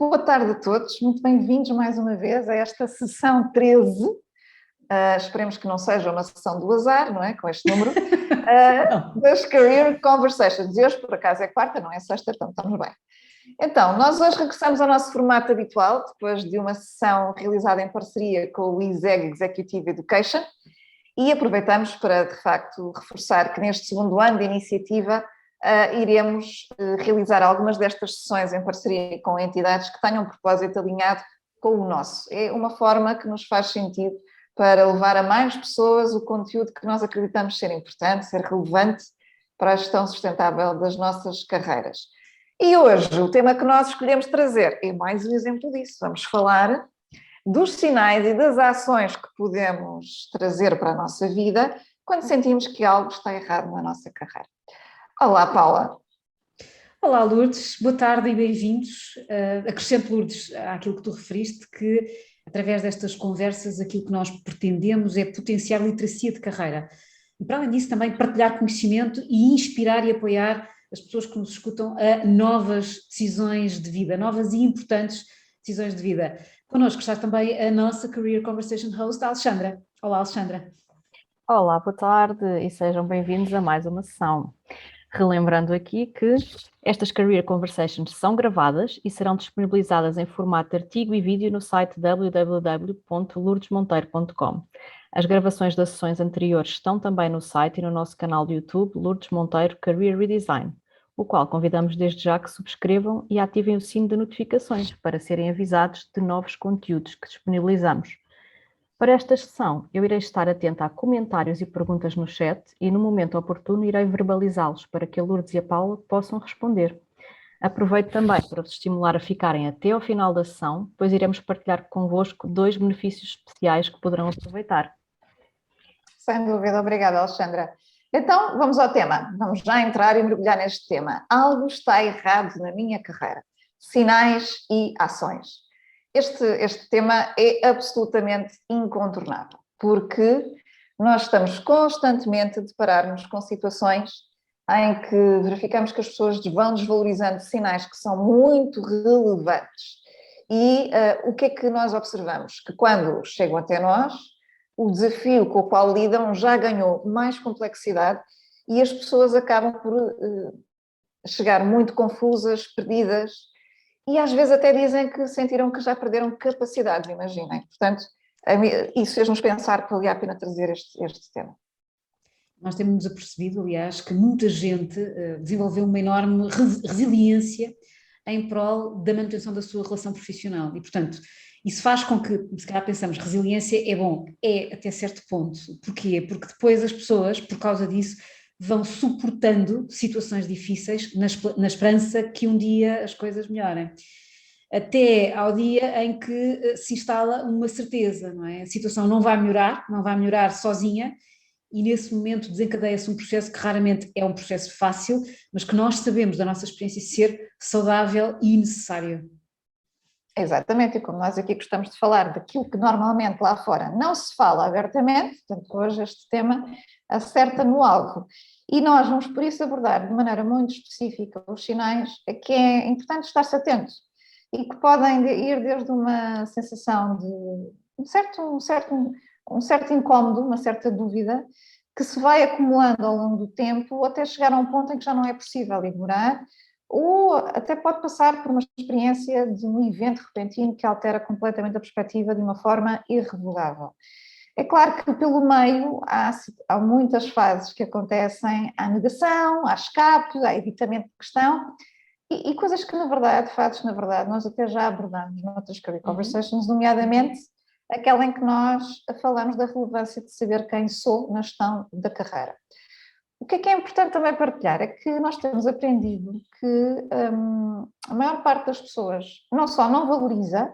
Boa tarde a todos, muito bem-vindos mais uma vez a esta sessão 13. Esperemos que não seja uma sessão do azar, não é? Com este número, das Career Conversations. E hoje, por acaso, é quarta, não é sexta, portanto estamos bem. Então, nós hoje regressamos ao nosso formato habitual, depois de uma sessão realizada em parceria com o ISEG Executive Education, e aproveitamos para, de facto, reforçar que neste segundo ano de iniciativa iremos realizar algumas destas sessões em parceria com entidades que tenham um propósito alinhado com o nosso. É uma forma que nos faz sentido para levar a mais pessoas o conteúdo que nós acreditamos ser importante, ser relevante para a gestão sustentável das nossas carreiras. E hoje o tema que nós escolhemos trazer é mais um exemplo disso. Vamos falar dos sinais e das ações que podemos trazer para a nossa vida quando sentimos que algo está errado na nossa carreira. Olá, Paula. Olá, Lourdes. Boa tarde e bem-vindos. Acrescento, Lourdes, àquilo que tu referiste, que através destas conversas aquilo que nós pretendemos é potenciar literacia de carreira. E para além disso também partilhar conhecimento e inspirar e apoiar as pessoas que nos escutam a novas decisões de vida, novas e importantes decisões de vida. Connosco está também a nossa Career Conversation host, a Alexandra. Olá, Alexandra. Olá, boa tarde e sejam bem-vindos a mais uma sessão. Relembrando aqui que estas Career Conversations são gravadas e serão disponibilizadas em formato de artigo e vídeo no site www.lourdesmonteiro.com. As gravações das sessões anteriores estão também no site e no nosso canal de YouTube Lourdes Monteiro Career Redesign, o qual convidamos desde já que subscrevam e ativem o sino de notificações para serem avisados de novos conteúdos que disponibilizamos. Para esta sessão, eu irei estar atenta a comentários e perguntas no chat e, no momento oportuno, irei verbalizá-los para que a Lourdes e a Paula possam responder. Aproveito também para vos estimular a ficarem até ao final da sessão, pois iremos partilhar convosco 2 benefícios especiais que poderão aproveitar. Sem dúvida, obrigada, Alexandra. Então, vamos ao tema. Vamos já entrar e mergulhar neste tema. Algo está errado na minha carreira. Sinais e ações. Este tema é absolutamente incontornável, porque nós estamos constantemente a deparar-nos com situações em que verificamos que as pessoas vão desvalorizando sinais que são muito relevantes. E o que é que nós observamos? Que quando chegam até nós, o desafio com o qual lidam já ganhou mais complexidade e as pessoas acabam por chegar muito confusas, perdidas, e às vezes até dizem que sentiram que já perderam capacidades, imaginem. Portanto, isso fez-nos pensar que valia a pena trazer este tema. Nós temos apercebido, aliás, que muita gente desenvolveu uma enorme resiliência em prol da manutenção da sua relação profissional e, portanto, isso faz com que, se calhar pensamos, resiliência é bom, é até certo ponto. Porquê? Porque depois as pessoas, por causa disso, vão suportando situações difíceis na esperança que um dia as coisas melhorem. Até ao dia em que se instala uma certeza, não é? A situação não vai melhorar sozinha e nesse momento desencadeia-se um processo que raramente é um processo fácil, mas que nós sabemos da nossa experiência ser saudável e necessário. Exatamente, e como nós aqui gostamos de falar daquilo que normalmente lá fora não se fala abertamente, portanto hoje este tema acerta no alvo. E nós vamos por isso abordar de maneira muito específica os sinais a que é importante estar-se atento e que podem ir desde uma sensação de um certo incómodo, uma certa dúvida, que se vai acumulando ao longo do tempo até chegar a um ponto em que já não é possível ignorar, ou até pode passar por uma experiência de um evento repentino que altera completamente a perspectiva de uma forma irrevogável. É claro que pelo meio há muitas fases que acontecem, há negação, há escape, há evitamento de questão e coisas que na verdade, fatos que na verdade nós até já abordamos noutras Career Conversations, nomeadamente aquela em que nós falamos da relevância de saber quem sou na gestão da carreira. O que é importante também partilhar é que nós temos aprendido que a maior parte das pessoas não só não valoriza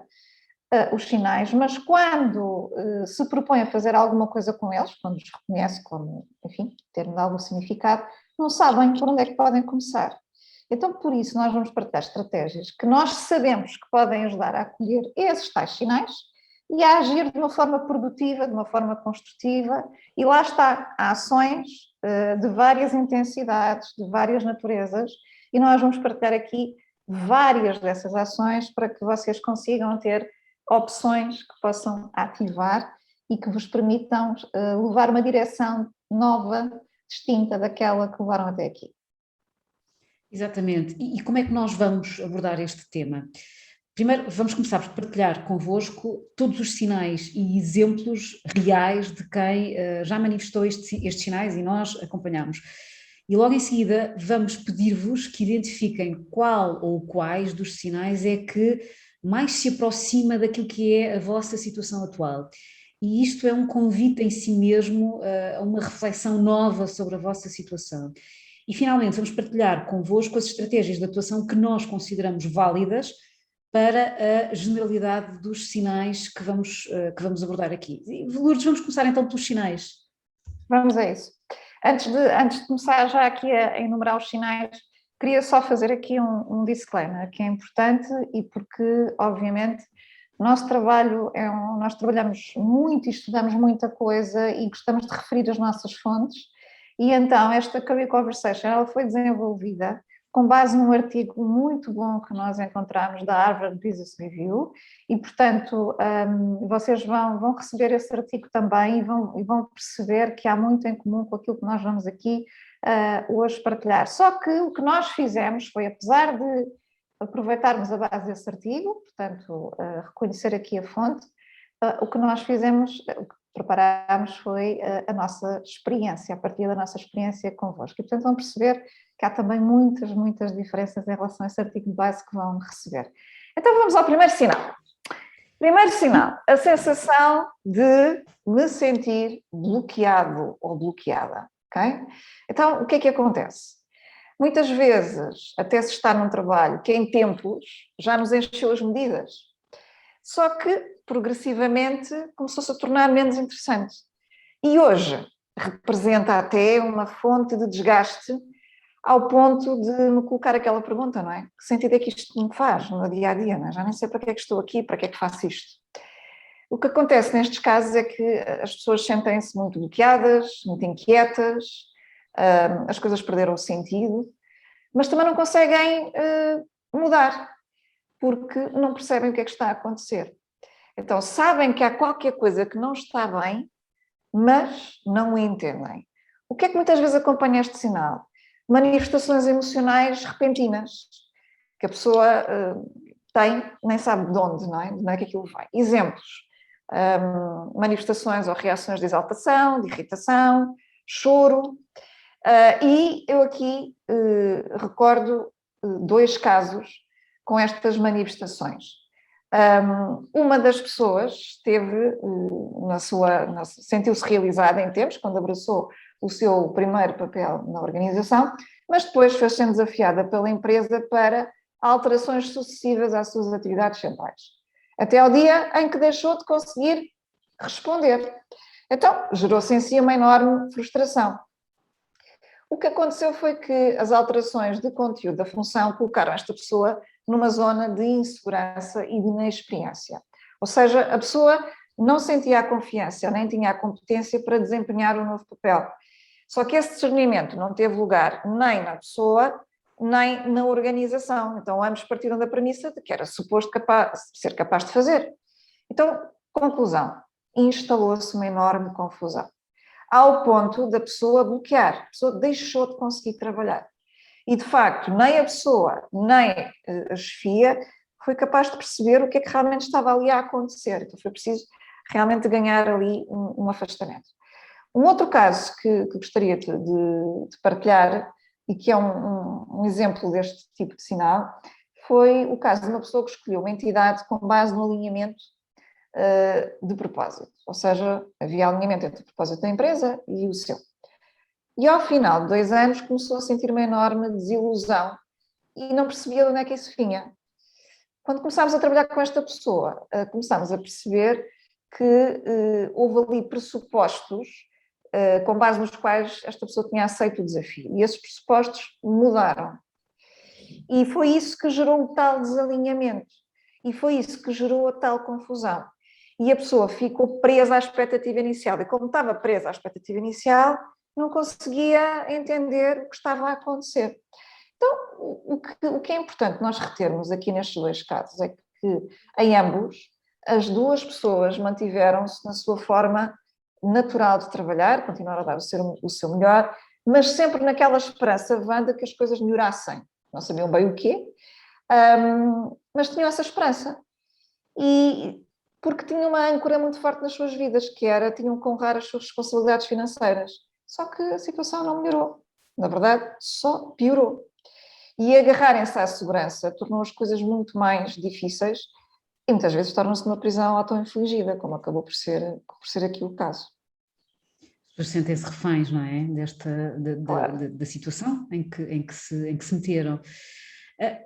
os sinais, mas quando se propõe a fazer alguma coisa com eles, quando os reconhece como, enfim, terem algum significado, não sabem por onde é que podem começar. Então, por isso, nós vamos partilhar estratégias que nós sabemos que podem ajudar a acolher esses tais sinais e a agir de uma forma produtiva, de uma forma construtiva, e lá está, há ações de várias intensidades, de várias naturezas, e nós vamos partilhar aqui várias dessas ações para que vocês consigam ter opções que possam ativar e que vos permitam levar uma direção nova, distinta daquela que levaram até aqui. Exatamente. E como é que nós vamos abordar este tema? Primeiro, vamos começar por partilhar convosco todos os sinais e exemplos reais de quem já manifestou estes sinais e nós acompanhamos. E logo em seguida vamos pedir-vos que identifiquem qual ou quais dos sinais é que mais se aproxima daquilo que é a vossa situação atual. E isto é um convite em si mesmo a uma reflexão nova sobre a vossa situação. E finalmente vamos partilhar convosco as estratégias de atuação que nós consideramos válidas para a generalidade dos sinais que vamos abordar aqui. Lourdes, vamos começar então pelos sinais. Vamos a isso. Antes de começar já aqui a enumerar os sinais, queria só fazer aqui um disclaimer que é importante e porque, obviamente, nós trabalhamos muito e estudamos muita coisa e gostamos de referir as nossas fontes e então esta Career Conversation ela foi desenvolvida com base num artigo muito bom que nós encontramos da Harvard Business Review e, portanto, vocês vão receber esse artigo também e vão perceber que há muito em comum com aquilo que nós vamos aqui hoje partilhar. Só que o que nós fizemos foi, apesar de aproveitarmos a base desse artigo, portanto, reconhecer aqui a fonte, o que nós fizemos, o que preparámos foi a nossa experiência, a partir da nossa experiência convosco. E, portanto, vão perceber que há também muitas diferenças em relação a esse artigo de base que vão receber. Então vamos ao primeiro sinal. Primeiro sinal, a sensação de me sentir bloqueado ou bloqueada, ok? Então, o que é que acontece? Muitas vezes, até se está num trabalho que em tempos já nos encheu as medidas, só que progressivamente começou-se a tornar menos interessante. E hoje representa até uma fonte de desgaste ao ponto de me colocar aquela pergunta, não é? Que sentido é que isto me faz no dia-a-dia, não é? Já nem sei para que é que estou aqui, para que é que faço isto. O que acontece nestes casos é que as pessoas sentem-se muito bloqueadas, muito inquietas, as coisas perderam o sentido, mas também não conseguem mudar, porque não percebem o que é que está a acontecer. Então, sabem que há qualquer coisa que não está bem, mas não o entendem. O que é que muitas vezes acompanha este sinal? Manifestações emocionais repentinas, que a pessoa tem, nem sabe de onde, não é? De onde é que aquilo vai. Exemplos, manifestações ou reações de exaltação, de irritação, choro, e eu aqui recordo 2 casos com estas manifestações. Uma das pessoas teve, sentiu-se realizada em tempos, quando abraçou o seu primeiro papel na organização, mas depois foi sendo desafiada pela empresa para alterações sucessivas às suas atividades centrais, até ao dia em que deixou de conseguir responder. Então, gerou-se em si uma enorme frustração. O que aconteceu foi que as alterações de conteúdo da função colocaram esta pessoa numa zona de insegurança e de inexperiência. Ou seja, a pessoa não sentia a confiança, nem tinha a competência para desempenhar o novo papel. Só que esse discernimento não teve lugar nem na pessoa, nem na organização. Então, ambos partiram da premissa de que era suposto ser capaz de fazer. Então, conclusão, instalou-se uma enorme confusão, ao ponto da pessoa bloquear, a pessoa deixou de conseguir trabalhar. E, de facto, nem a pessoa, nem a chefia foi capaz de perceber o que é que realmente estava ali a acontecer. Então, foi preciso realmente ganhar ali um afastamento. Um outro caso que gostaria de partilhar, e que é um exemplo deste tipo de sinal, foi o caso de uma pessoa que escolheu uma entidade com base no alinhamento de propósito. Ou seja, havia alinhamento entre o propósito da empresa e o seu. E ao final de 2 anos começou a sentir uma enorme desilusão e não percebia de onde é que isso vinha. Quando começámos a trabalhar com esta pessoa, começámos a perceber que houve ali pressupostos com base nos quais esta pessoa tinha aceito o desafio. E esses pressupostos mudaram. E foi isso que gerou o tal desalinhamento. E foi isso que gerou a tal confusão. E a pessoa ficou presa à expectativa inicial. E como estava presa à expectativa inicial, não conseguia entender o que estava a acontecer. O que é importante nós retermos aqui nestes dois casos é que, em ambos, as duas pessoas mantiveram-se na sua forma natural de trabalhar, continuaram a dar o seu melhor, mas sempre naquela esperança vã de que as coisas melhorassem. Não sabiam bem o quê, mas tinham essa esperança. E porque tinham uma âncora muito forte nas suas vidas, que era, tinham que honrar as suas responsabilidades financeiras. Só que a situação não melhorou. Na verdade, só piorou. E agarrarem-se à segurança tornou as coisas muito mais difíceis e muitas vezes tornam-se numa prisão auto-infligida, como acabou por ser aqui o caso. As pessoas sentem-se reféns, não é? Claro. Da situação em que se meteram.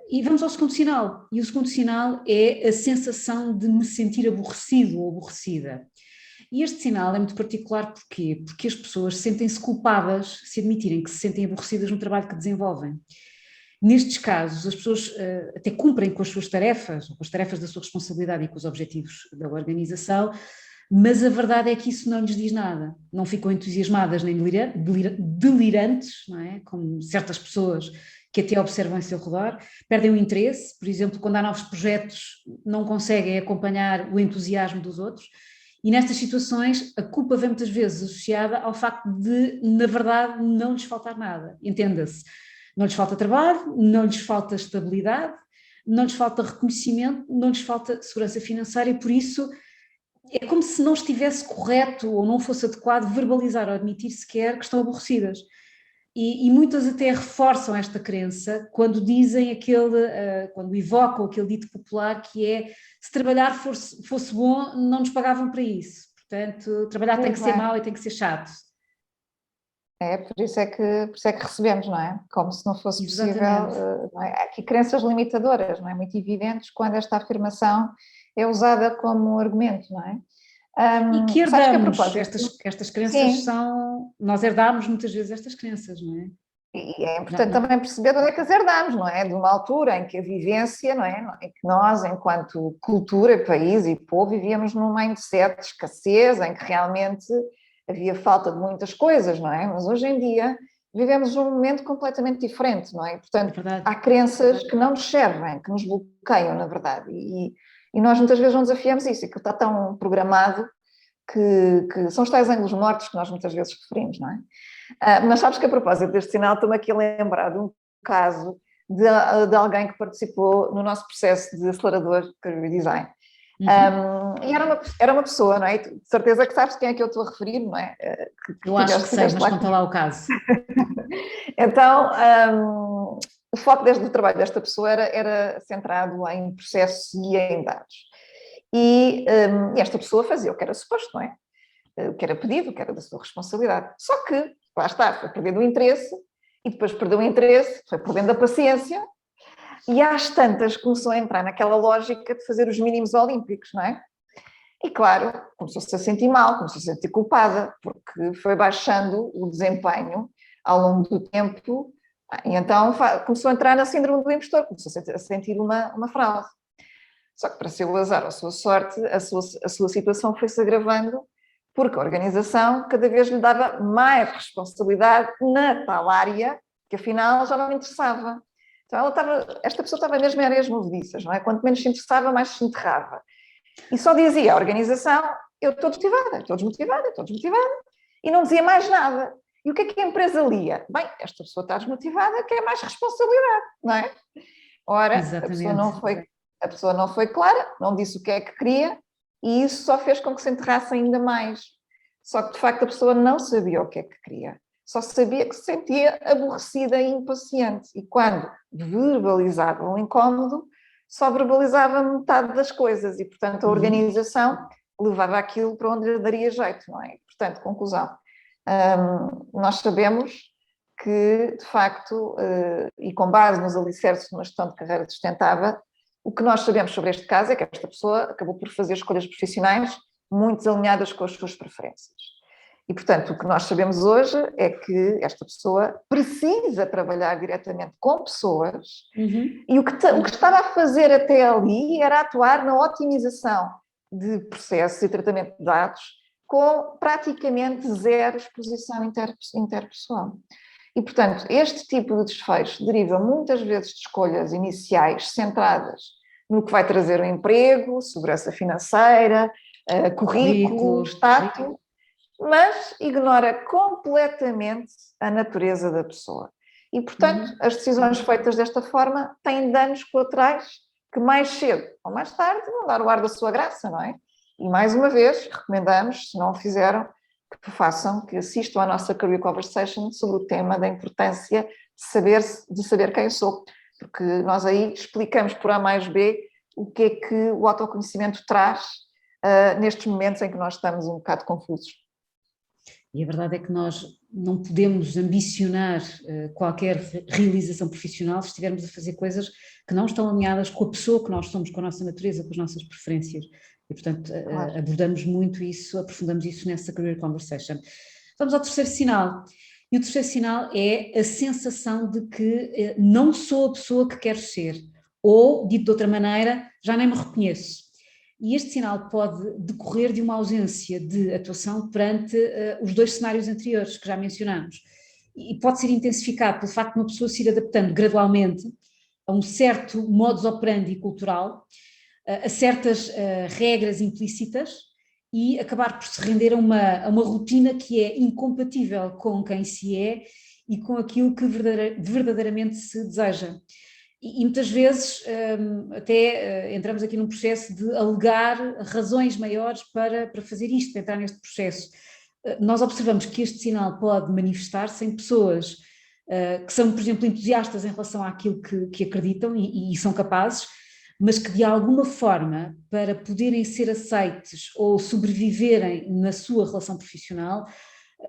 E vamos ao segundo sinal. E o segundo sinal é a sensação de me sentir aborrecido ou aborrecida. E este sinal é muito particular porquê? Porque as pessoas sentem-se culpadas se admitirem que se sentem aborrecidas no trabalho que desenvolvem. Nestes casos, as pessoas até cumprem com as suas tarefas, com as tarefas da sua responsabilidade e com os objetivos da organização, mas a verdade é que isso não lhes diz nada. Não ficam entusiasmadas nem delirantes, não é? Como certas pessoas que até observam em seu redor, perdem o interesse, por exemplo, quando há novos projetos, não conseguem acompanhar o entusiasmo dos outros, e nestas situações a culpa vem muitas vezes associada ao facto de, na verdade, não lhes faltar nada, entenda-se. Não lhes falta trabalho, não lhes falta estabilidade, não lhes falta reconhecimento, não lhes falta segurança financeira e por isso é como se não estivesse correto ou não fosse adequado verbalizar ou admitir sequer que estão aborrecidas. E muitas até reforçam esta crença quando dizem quando evocam aquele dito popular que é se trabalhar fosse bom, não nos pagavam para isso. Portanto, trabalhar tem que ser mau e tem que ser chato. Por isso é que recebemos, não é? Como se não fosse possível. Não é? Há aqui crenças limitadoras, não é? Muito evidentes quando esta afirmação é usada como argumento, não é? E que herdamos, que estas crenças nós herdamos muitas vezes estas crenças, não é? E é importante também perceber de onde é que as herdamos, não é? De uma altura em que a vivência, não é? Em que nós, enquanto cultura, país e povo, vivíamos num mindset de escassez, em que realmente havia falta de muitas coisas, não é? Mas hoje em dia vivemos um momento completamente diferente, não é? Portanto, há crenças que não nos servem, que nos bloqueiam, na verdade. E nós muitas vezes não desafiamos isso, e que está tão programado que são os tais ângulos mortos que nós muitas vezes referimos, não é? Mas sabes que a propósito deste sinal estou-me aqui a lembrar de um caso de alguém que participou no nosso processo de acelerador de Career Design. E era uma pessoa, não é? De certeza que sabes quem é que eu estou a referir, não é? Eu acho que sei, mas conta lá o caso. Então, o foco do trabalho desta pessoa era centrado em processos e em dados. E esta pessoa fazia o que era suposto, não é? O que era pedido, o que era da sua responsabilidade. Só que, lá está, foi perdendo o interesse, e depois perdeu o interesse, foi perdendo a paciência, e às tantas começou a entrar naquela lógica de fazer os mínimos olímpicos, não é? E claro, começou-se a sentir mal, começou -se a sentir culpada, porque foi baixando o desempenho ao longo do tempo, e então começou a entrar na síndrome do impostor, começou a sentir uma fraude. Só que para seu azar ou sua sorte, a sua situação foi-se agravando, porque a organização cada vez lhe dava mais responsabilidade na tal área, que afinal já não lhe interessava. Então esta pessoa estava mesmo em areias movediças, não é? Quanto menos se interessava, mais se enterrava. E só dizia à organização, eu estou desmotivada, e não dizia mais nada. E o que a empresa lia? Bem, esta pessoa está desmotivada, quer mais responsabilidade, não é? Ora, a pessoa não foi clara, não disse o que é que queria, e isso só fez com que se enterrasse ainda mais. Só que, de facto, a pessoa não sabia o que é que queria. Só sabia que se sentia aborrecida e impaciente. E quando verbalizava um incómodo, só verbalizava metade das coisas. E, portanto, a organização levava aquilo para onde lhe daria jeito, não é? Portanto, conclusão. Nós sabemos que, de facto, e com base nos alicerces de uma gestão de carreira sustentável, o que nós sabemos sobre este caso é que esta pessoa acabou por fazer escolhas profissionais muito alinhadas com as suas preferências. E, portanto, o que nós sabemos hoje é que esta pessoa precisa trabalhar diretamente com pessoas e o que estava a fazer até ali era atuar na otimização de processos e tratamento de dados com praticamente zero exposição interpessoal. E, portanto, este tipo de desfecho deriva muitas vezes de escolhas iniciais centradas no que vai trazer o emprego, segurança financeira, currículo, status, mas ignora completamente a natureza da pessoa. E, portanto, as decisões feitas desta forma têm danos colaterais que mais cedo ou mais tarde vão dar o ar da sua graça, não é? E, mais uma vez, recomendamos, se não o fizeram, que façam, que assistam à nossa Career Conversation sobre o tema da importância de saber quem sou, porque nós aí explicamos por A mais B o que é que o autoconhecimento traz nestes momentos em que nós estamos um bocado confusos. E a verdade é que nós não podemos ambicionar qualquer realização profissional se estivermos a fazer coisas que não estão alinhadas com a pessoa que nós somos, com a nossa natureza, com as nossas preferências. E, portanto, claro, abordamos muito isso, aprofundamos isso nessa Career Conversation. Vamos ao terceiro sinal. E o terceiro sinal é a sensação de que não sou a pessoa que quero ser. Ou, dito de outra maneira, já nem me reconheço. E este sinal pode decorrer de uma ausência de atuação perante os dois cenários anteriores que já mencionamos. E pode ser intensificado pelo facto de uma pessoa se ir adaptando gradualmente a um certo modus operandi cultural, a certas regras implícitas e acabar por se render a uma rotina que é incompatível com quem se é e com aquilo que verdadeiramente se deseja. E muitas vezes até entramos aqui num processo de alegar razões maiores para fazer isto, para entrar neste processo. Nós observamos que este sinal pode manifestar-se em pessoas que são, por exemplo, entusiastas em relação àquilo que acreditam e são capazes, mas que de alguma forma, para poderem ser aceites ou sobreviverem na sua relação profissional,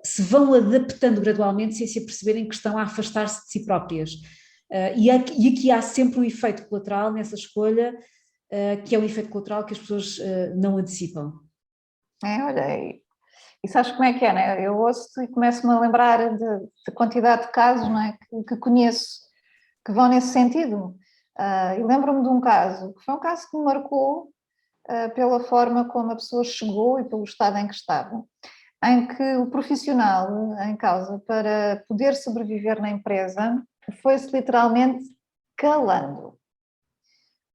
se vão adaptando gradualmente sem se aperceberem que estão a afastar-se de si próprias. E aqui há sempre um efeito colateral nessa escolha, que é um efeito colateral que as pessoas não antecipam. Olha, e sabes como é que é, não é? Eu ouço e começo-me a lembrar de quantidade de casos, não é, que conheço, que vão nesse sentido. E lembro-me de um caso, que foi um caso que me marcou pela forma como a pessoa chegou e pelo estado em que estava, em que o profissional em causa, para poder sobreviver na empresa, foi-se literalmente calando.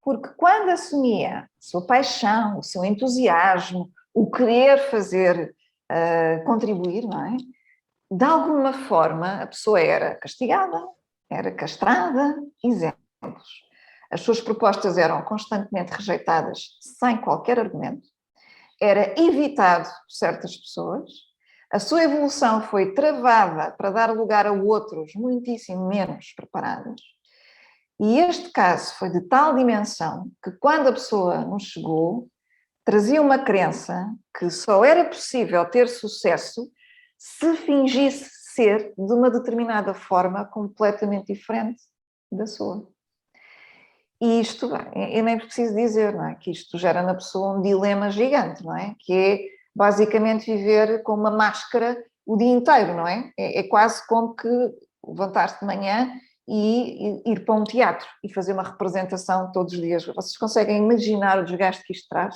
Porque quando assumia a sua paixão, o seu entusiasmo, o querer fazer, contribuir, não é? De alguma forma a pessoa era castigada, era castrada, exemplos. As suas propostas eram constantemente rejeitadas sem qualquer argumento, era evitado por certas pessoas, a sua evolução foi travada para dar lugar a outros muitíssimo menos preparados. E este caso foi de tal dimensão que quando a pessoa nos chegou, trazia uma crença que só era possível ter sucesso se fingisse ser de uma determinada forma completamente diferente da sua. E isto, eu nem preciso dizer, não é? Que isto gera na pessoa um dilema gigante, não é? Que é basicamente viver com uma máscara o dia inteiro, não é? É quase como que levantar-se de manhã e ir para um teatro e fazer uma representação todos os dias. Vocês conseguem imaginar o desgaste que isto traz?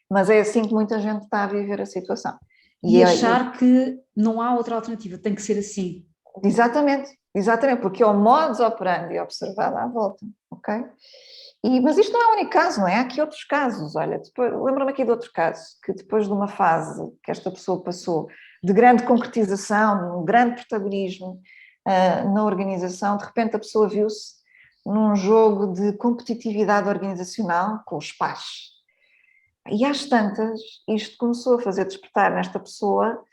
Mas é assim que muita gente está a viver a situação. E achar que não há outra alternativa, tem que ser assim. Exatamente, porque é o modus operandi observado à volta, ok? Mas isto não é o único caso, não é? Há aqui outros casos, olha, lembro-me aqui de outro caso, que depois de uma fase que esta pessoa passou de grande concretização, de um grande protagonismo na organização, de repente a pessoa viu-se num jogo de competitividade organizacional com os pares. E às tantas, isto começou a fazer despertar nesta pessoa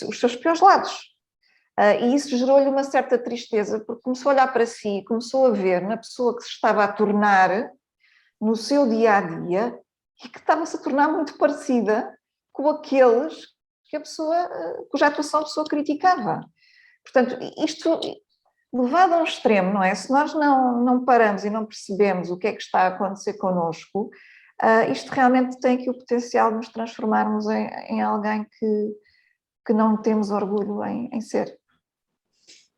os seus piores lados. E isso gerou-lhe uma certa tristeza, porque começou a olhar para si, começou a ver na pessoa que se estava a tornar no seu dia-a-dia e que estava-se a tornar muito parecida com aqueles que cuja atuação a pessoa criticava. Portanto, isto levado a um extremo, não é? Se nós não paramos e não percebemos o que é que está a acontecer connosco, isto realmente tem aqui o potencial de nos transformarmos em alguém que não temos orgulho em ser.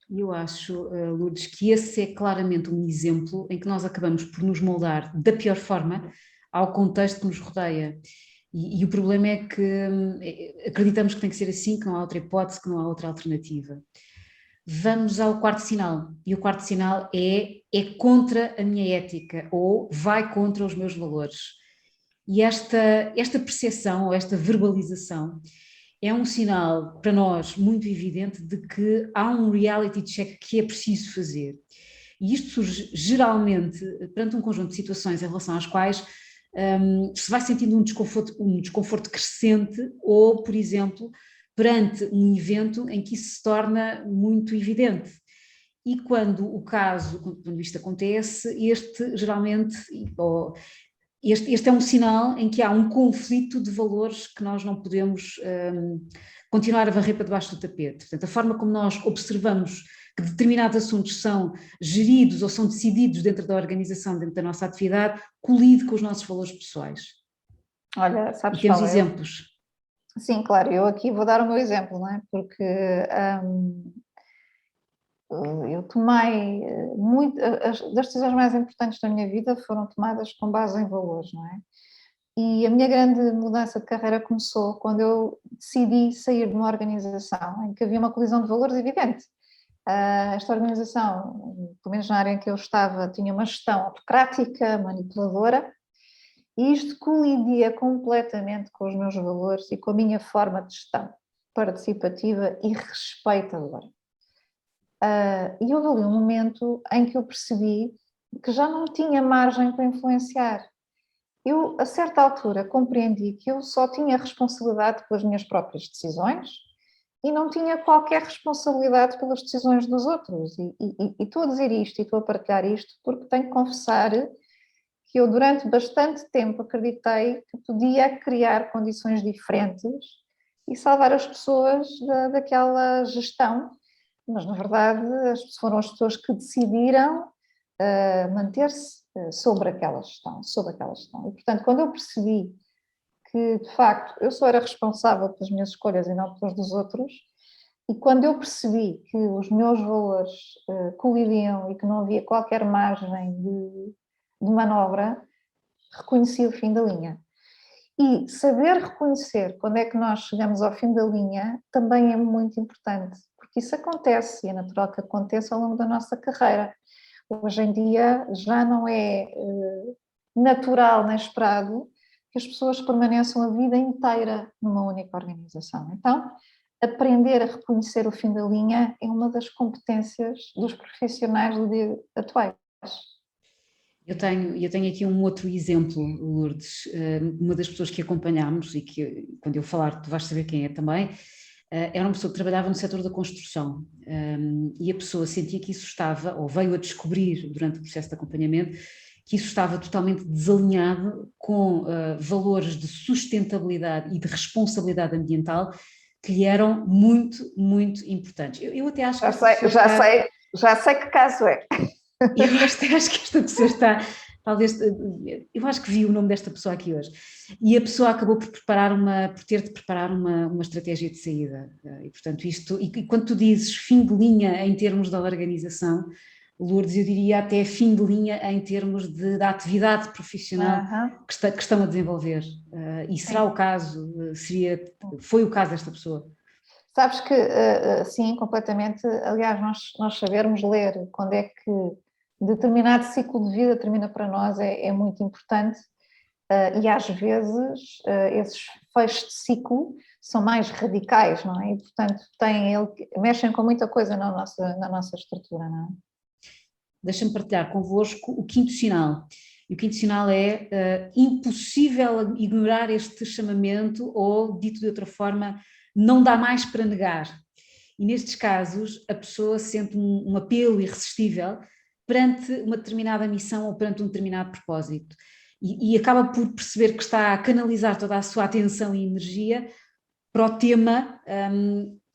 Eu acho, Lourdes, que esse é claramente um exemplo em que nós acabamos por nos moldar da pior forma ao contexto que nos rodeia. E o problema é que acreditamos que tem que ser assim, que não há outra hipótese, que não há outra alternativa. vamos ao quarto sinal, e o quarto sinal é contra a minha ética, ou vai contra os meus valores. E esta percepção, ou esta verbalização, é um sinal para nós muito evidente de que há um reality check que é preciso fazer. E isto surge geralmente perante um conjunto de situações em relação às quais se vai sentindo um desconforto crescente, ou, por exemplo, perante um evento em que isso se torna muito evidente. E quando isto acontece, este geralmente, este é um sinal em que há um conflito de valores que nós não podemos continuar a varrer para debaixo do tapete. Portanto, a forma como nós observamos que determinados assuntos são geridos ou são decididos dentro da organização, dentro da nossa atividade, colide com os nossos valores pessoais. Olha, sabes E temos qual é? exemplos. Sim, claro, eu aqui vou dar o meu exemplo, não é? Porque eu tomei das decisões mais importantes da minha vida foram tomadas com base em valores, não é? E a minha grande mudança de carreira começou quando eu decidi sair de uma organização em que havia uma colisão de valores evidente. Esta organização, pelo menos na área em que eu estava, tinha uma gestão autocrática, manipuladora, e isto colidia completamente com os meus valores e com a minha forma de gestão participativa e respeitadora. E houve ali um momento em que eu percebi que já não tinha margem para influenciar. Eu, a certa altura, compreendi que eu só tinha responsabilidade pelas minhas próprias decisões e não tinha qualquer responsabilidade pelas decisões dos outros. E estou a dizer isto e estou a partilhar isto porque tenho que confessar que eu durante bastante tempo acreditei que podia criar condições diferentes e salvar as pessoas daquela gestão, mas na verdade foram as pessoas que decidiram manter-se sobre aquela gestão. E portanto, quando eu percebi que de facto eu só era responsável pelas minhas escolhas e não pelas dos outros, e quando eu percebi que os meus valores colidiam e que não havia qualquer margem de manobra, reconheci o fim da linha. E saber reconhecer quando é que nós chegamos ao fim da linha também é muito importante, porque isso acontece e é natural que aconteça ao longo da nossa carreira. Hoje em dia já não é natural nem esperado que as pessoas permaneçam a vida inteira numa única organização. Então, aprender a reconhecer o fim da linha é uma das competências dos profissionais do dia atuais. Eu tenho aqui um outro exemplo, Lourdes. Uma das pessoas que acompanhámos e que, quando eu falar, tu vais saber quem é também, era uma pessoa que trabalhava no setor da construção, e a pessoa sentia que isso estava, ou veio a descobrir durante o processo de acompanhamento, que isso estava totalmente desalinhado com valores de sustentabilidade e de responsabilidade ambiental que lhe eram muito, muito importantes. Eu até acho que já sei que caso é. Eu acho que esta pessoa está, talvez, eu acho que vi o nome desta pessoa aqui hoje, e a pessoa acabou por ter de preparar uma estratégia de saída, e portanto isto, e quando tu dizes fim de linha em termos da organização, Lourdes, eu diria até fim de linha em termos da atividade profissional que estão a desenvolver, e será o caso, foi o caso desta pessoa? Sabes que sim, completamente. Aliás, nós sabermos ler quando é que determinado ciclo de vida termina para nós é muito importante, e às vezes esses fechos de ciclo são mais radicais, não é? E portanto mexem com muita coisa na nossa estrutura, não é? Deixa-me partilhar convosco o quinto sinal. E o quinto sinal é impossível ignorar este chamamento, ou, dito de outra forma, não dá mais para negar. E nestes casos a pessoa sente um apelo irresistível perante uma determinada missão ou perante um determinado propósito. E acaba por perceber que está a canalizar toda a sua atenção e energia para o tema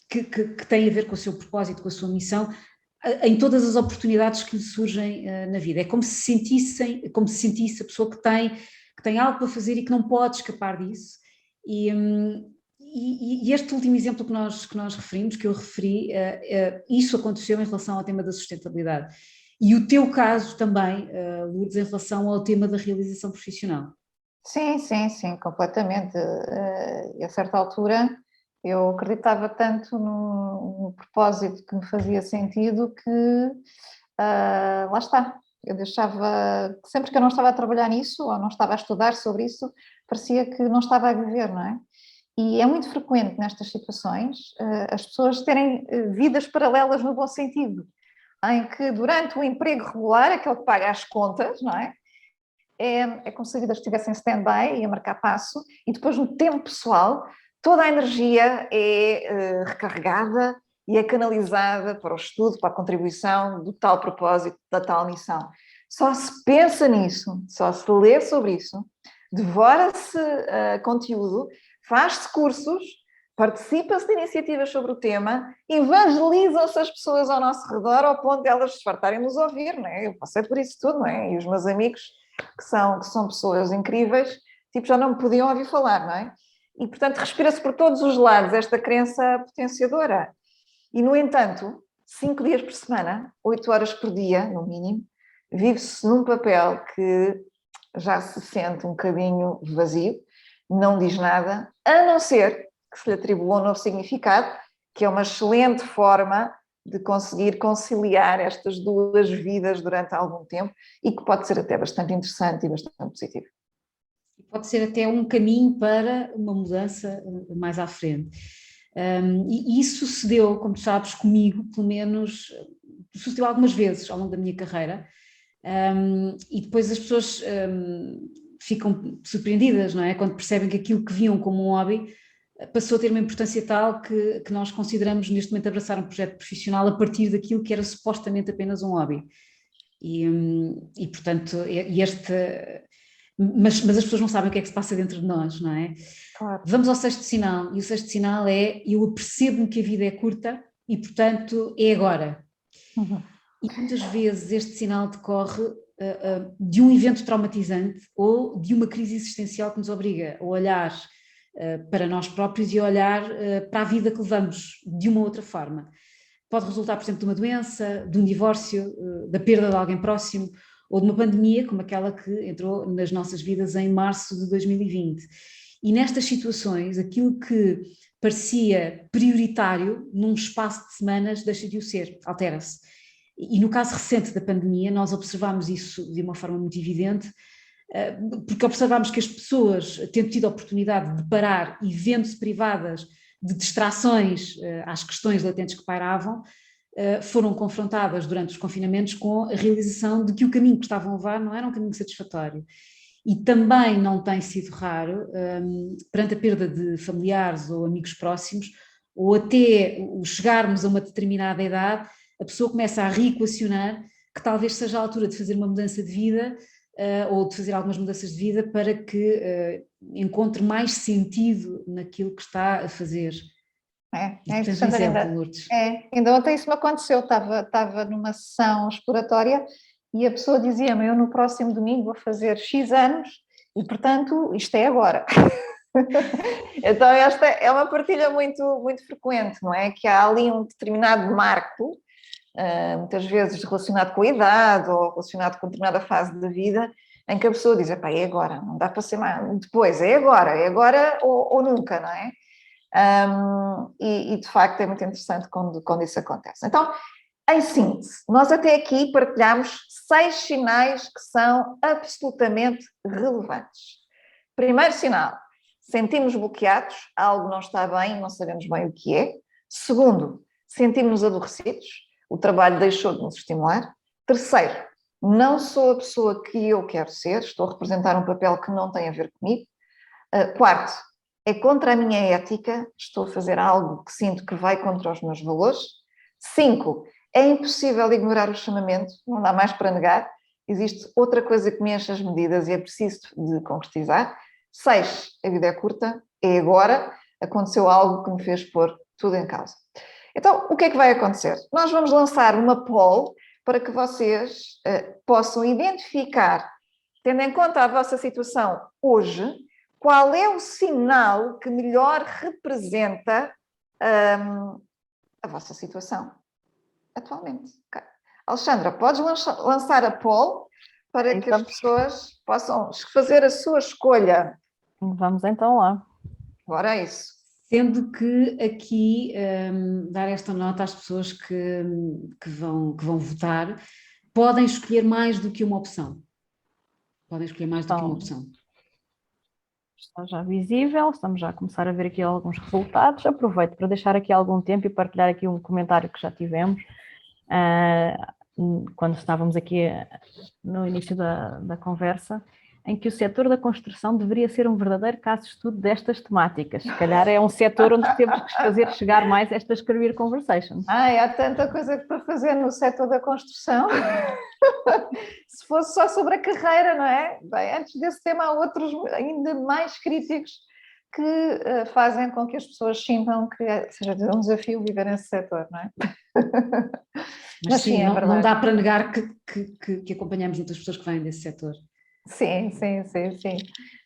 que tem a ver com o seu propósito, com a sua missão, em todas as oportunidades que lhe surgem na vida. É como se sentisse a pessoa que tem algo para fazer e que não pode escapar disso. E este último exemplo que nós referimos, que eu referi, isso aconteceu em relação ao tema da sustentabilidade. E o teu caso também, Lourdes, em relação ao tema da realização profissional. Sim, completamente. E a certa altura Eu acreditava tanto no propósito que me fazia sentido que lá está. Eu deixava, sempre que eu não estava a trabalhar nisso ou não estava a estudar sobre isso, parecia que não estava a viver, não é? E é muito frequente nestas situações as pessoas terem vidas paralelas no bom sentido, em que durante o emprego regular, aquele que paga as contas, não é? É como se a vida estivesse em stand-by e a marcar passo, e depois no tempo pessoal, toda a energia é recarregada e é canalizada para o estudo, para a contribuição do tal propósito, da tal missão. Só se pensa nisso, só se lê sobre isso, devora-se conteúdo, faz-se cursos, participa-se de iniciativas sobre o tema, evangelizam-se as pessoas ao nosso redor ao ponto de elas se fartarem de nos ouvir, não é? Eu passei por isso tudo, não é? E os meus amigos, que são pessoas incríveis, tipo, já não me podiam ouvir falar, não é? E, portanto, respira-se por todos os lados esta crença potenciadora. E, no entanto, 5 dias por semana, 8 horas por dia, no mínimo, vive-se num papel que já se sente um bocadinho vazio, não diz nada, a não ser que se lhe atribua um novo significado, que é uma excelente forma de conseguir conciliar estas duas vidas durante algum tempo e que pode ser até bastante interessante e bastante positivo. Pode ser até um caminho para uma mudança mais à frente. E isso sucedeu, como tu sabes, comigo, pelo menos, sucedeu algumas vezes ao longo da minha carreira, e depois as pessoas ficam surpreendidas, não é? Quando percebem que aquilo que viam como um hobby passou a ter uma importância tal que nós consideramos neste momento abraçar um projeto profissional a partir daquilo que era supostamente apenas um hobby. E portanto, mas as pessoas não sabem o que é que se passa dentro de nós, não é? Claro. Vamos ao sexto sinal, e o sexto sinal é: eu apercebo-me que a vida é curta e, portanto, é agora. Uhum. E muitas vezes este sinal decorre de um evento traumatizante ou de uma crise existencial que nos obriga a olhar para nós próprios e a olhar para a vida que levamos de uma outra forma. Pode resultar, por exemplo, de uma doença, de um divórcio, da perda de alguém próximo, ou de uma pandemia como aquela que entrou nas nossas vidas em março de 2020. E nestas situações, aquilo que parecia prioritário num espaço de semanas deixa de o ser, altera-se. E no caso recente da pandemia, nós observámos isso de uma forma muito evidente, porque observámos que as pessoas, tendo tido a oportunidade de parar e vendo-se privadas de distrações às questões latentes que pairavam, foram confrontadas durante os confinamentos com a realização de que o caminho que estavam a levar não era um caminho satisfatório. E também não tem sido raro, perante a perda de familiares ou amigos próximos, ou até o chegarmos a uma determinada idade, a pessoa começa a reequacionar que talvez seja a altura de fazer uma mudança de vida, ou de fazer algumas mudanças de vida para que encontre mais sentido naquilo que está a fazer. É tens um interessante exemplo, Lourdes? Ainda ontem isso me aconteceu, estava numa sessão exploratória e a pessoa dizia-me: eu no próximo domingo vou fazer X anos e, portanto, isto é agora. Então esta é uma partilha muito, muito frequente, não é? Que há ali um determinado marco, muitas vezes relacionado com a idade ou relacionado com determinada fase da vida, em que a pessoa diz: epá, é agora, não dá para ser mais depois, é agora ou nunca, não é? E de facto é muito interessante quando isso acontece. Então, em síntese, nós até aqui partilhamos 6 sinais que são absolutamente relevantes. Primeiro sinal: sentimos bloqueados, algo não está bem, não sabemos bem o que é. Segundo, sentimos-nos aborrecidos, o trabalho deixou de nos estimular. Terceiro, não sou a pessoa que eu quero ser, estou a representar um papel que não tem a ver comigo. Quarto, é contra a minha ética, estou a fazer algo que sinto que vai contra os meus valores. 5, é impossível ignorar o chamamento, não dá mais para negar, existe outra coisa que me enche as medidas e é preciso de concretizar. 6, a vida é curta, é agora, aconteceu algo que me fez pôr tudo em causa. Então, o que é que vai acontecer? Nós vamos lançar uma poll para que vocês possam identificar, tendo em conta a vossa situação hoje, qual é o sinal que melhor representa a vossa situação atualmente. Okay. Alexandra, podes lançar a poll para que as pessoas possam fazer a sua escolha. Vamos então lá. Bora a isso. Sendo que aqui dar esta nota às pessoas que vão votar, podem escolher mais do que uma opção. Podem escolher mais do que uma opção. Está já visível, estamos já a começar a ver aqui alguns resultados. Aproveito para deixar aqui algum tempo e partilhar aqui um comentário que já tivemos quando estávamos aqui no início da conversa, em que o setor da construção deveria ser um verdadeiro caso de estudo destas temáticas. Se calhar é um setor onde temos que fazer chegar mais estas career conversations. Há tanta coisa para fazer no setor da construção. Se fosse só sobre a carreira, não é? Bem, antes desse tema há outros ainda mais críticos que fazem com que as pessoas sintam que seja um desafio viver nesse setor, não é? Mas sim, não dá para negar que acompanhamos muitas pessoas que vêm desse setor. Sim.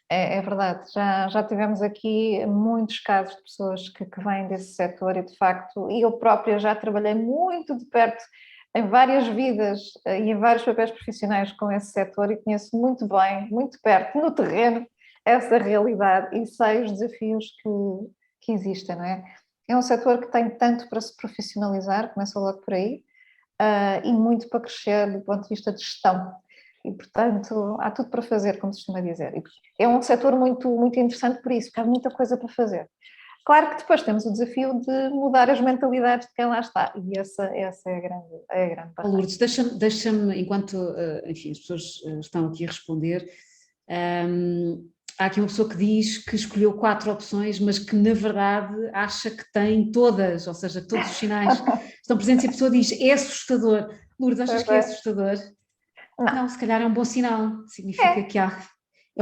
É verdade. Já tivemos aqui muitos casos de pessoas que vêm desse setor e, de facto, eu própria já trabalhei muito de perto em várias vidas e em vários papéis profissionais com esse setor e conheço muito bem, muito perto, no terreno, essa realidade e sei os desafios que existem, não é? É um setor que tem tanto para se profissionalizar, começa logo por aí, e muito para crescer do ponto de vista de gestão. E, portanto, há tudo para fazer, como se costuma dizer. E é um setor muito, muito interessante por isso, porque há muita coisa para fazer. Claro que depois temos o desafio de mudar as mentalidades de quem lá está, e essa é a grande parte. Lourdes, deixa-me, enquanto enfim, as pessoas estão aqui a responder, há aqui uma pessoa que diz que escolheu 4 opções, mas que na verdade acha que tem todas, ou seja, todos os sinais estão presentes e a pessoa diz, é assustador. Lourdes, achas que é assustador? Não, se calhar é um bom sinal, significa que é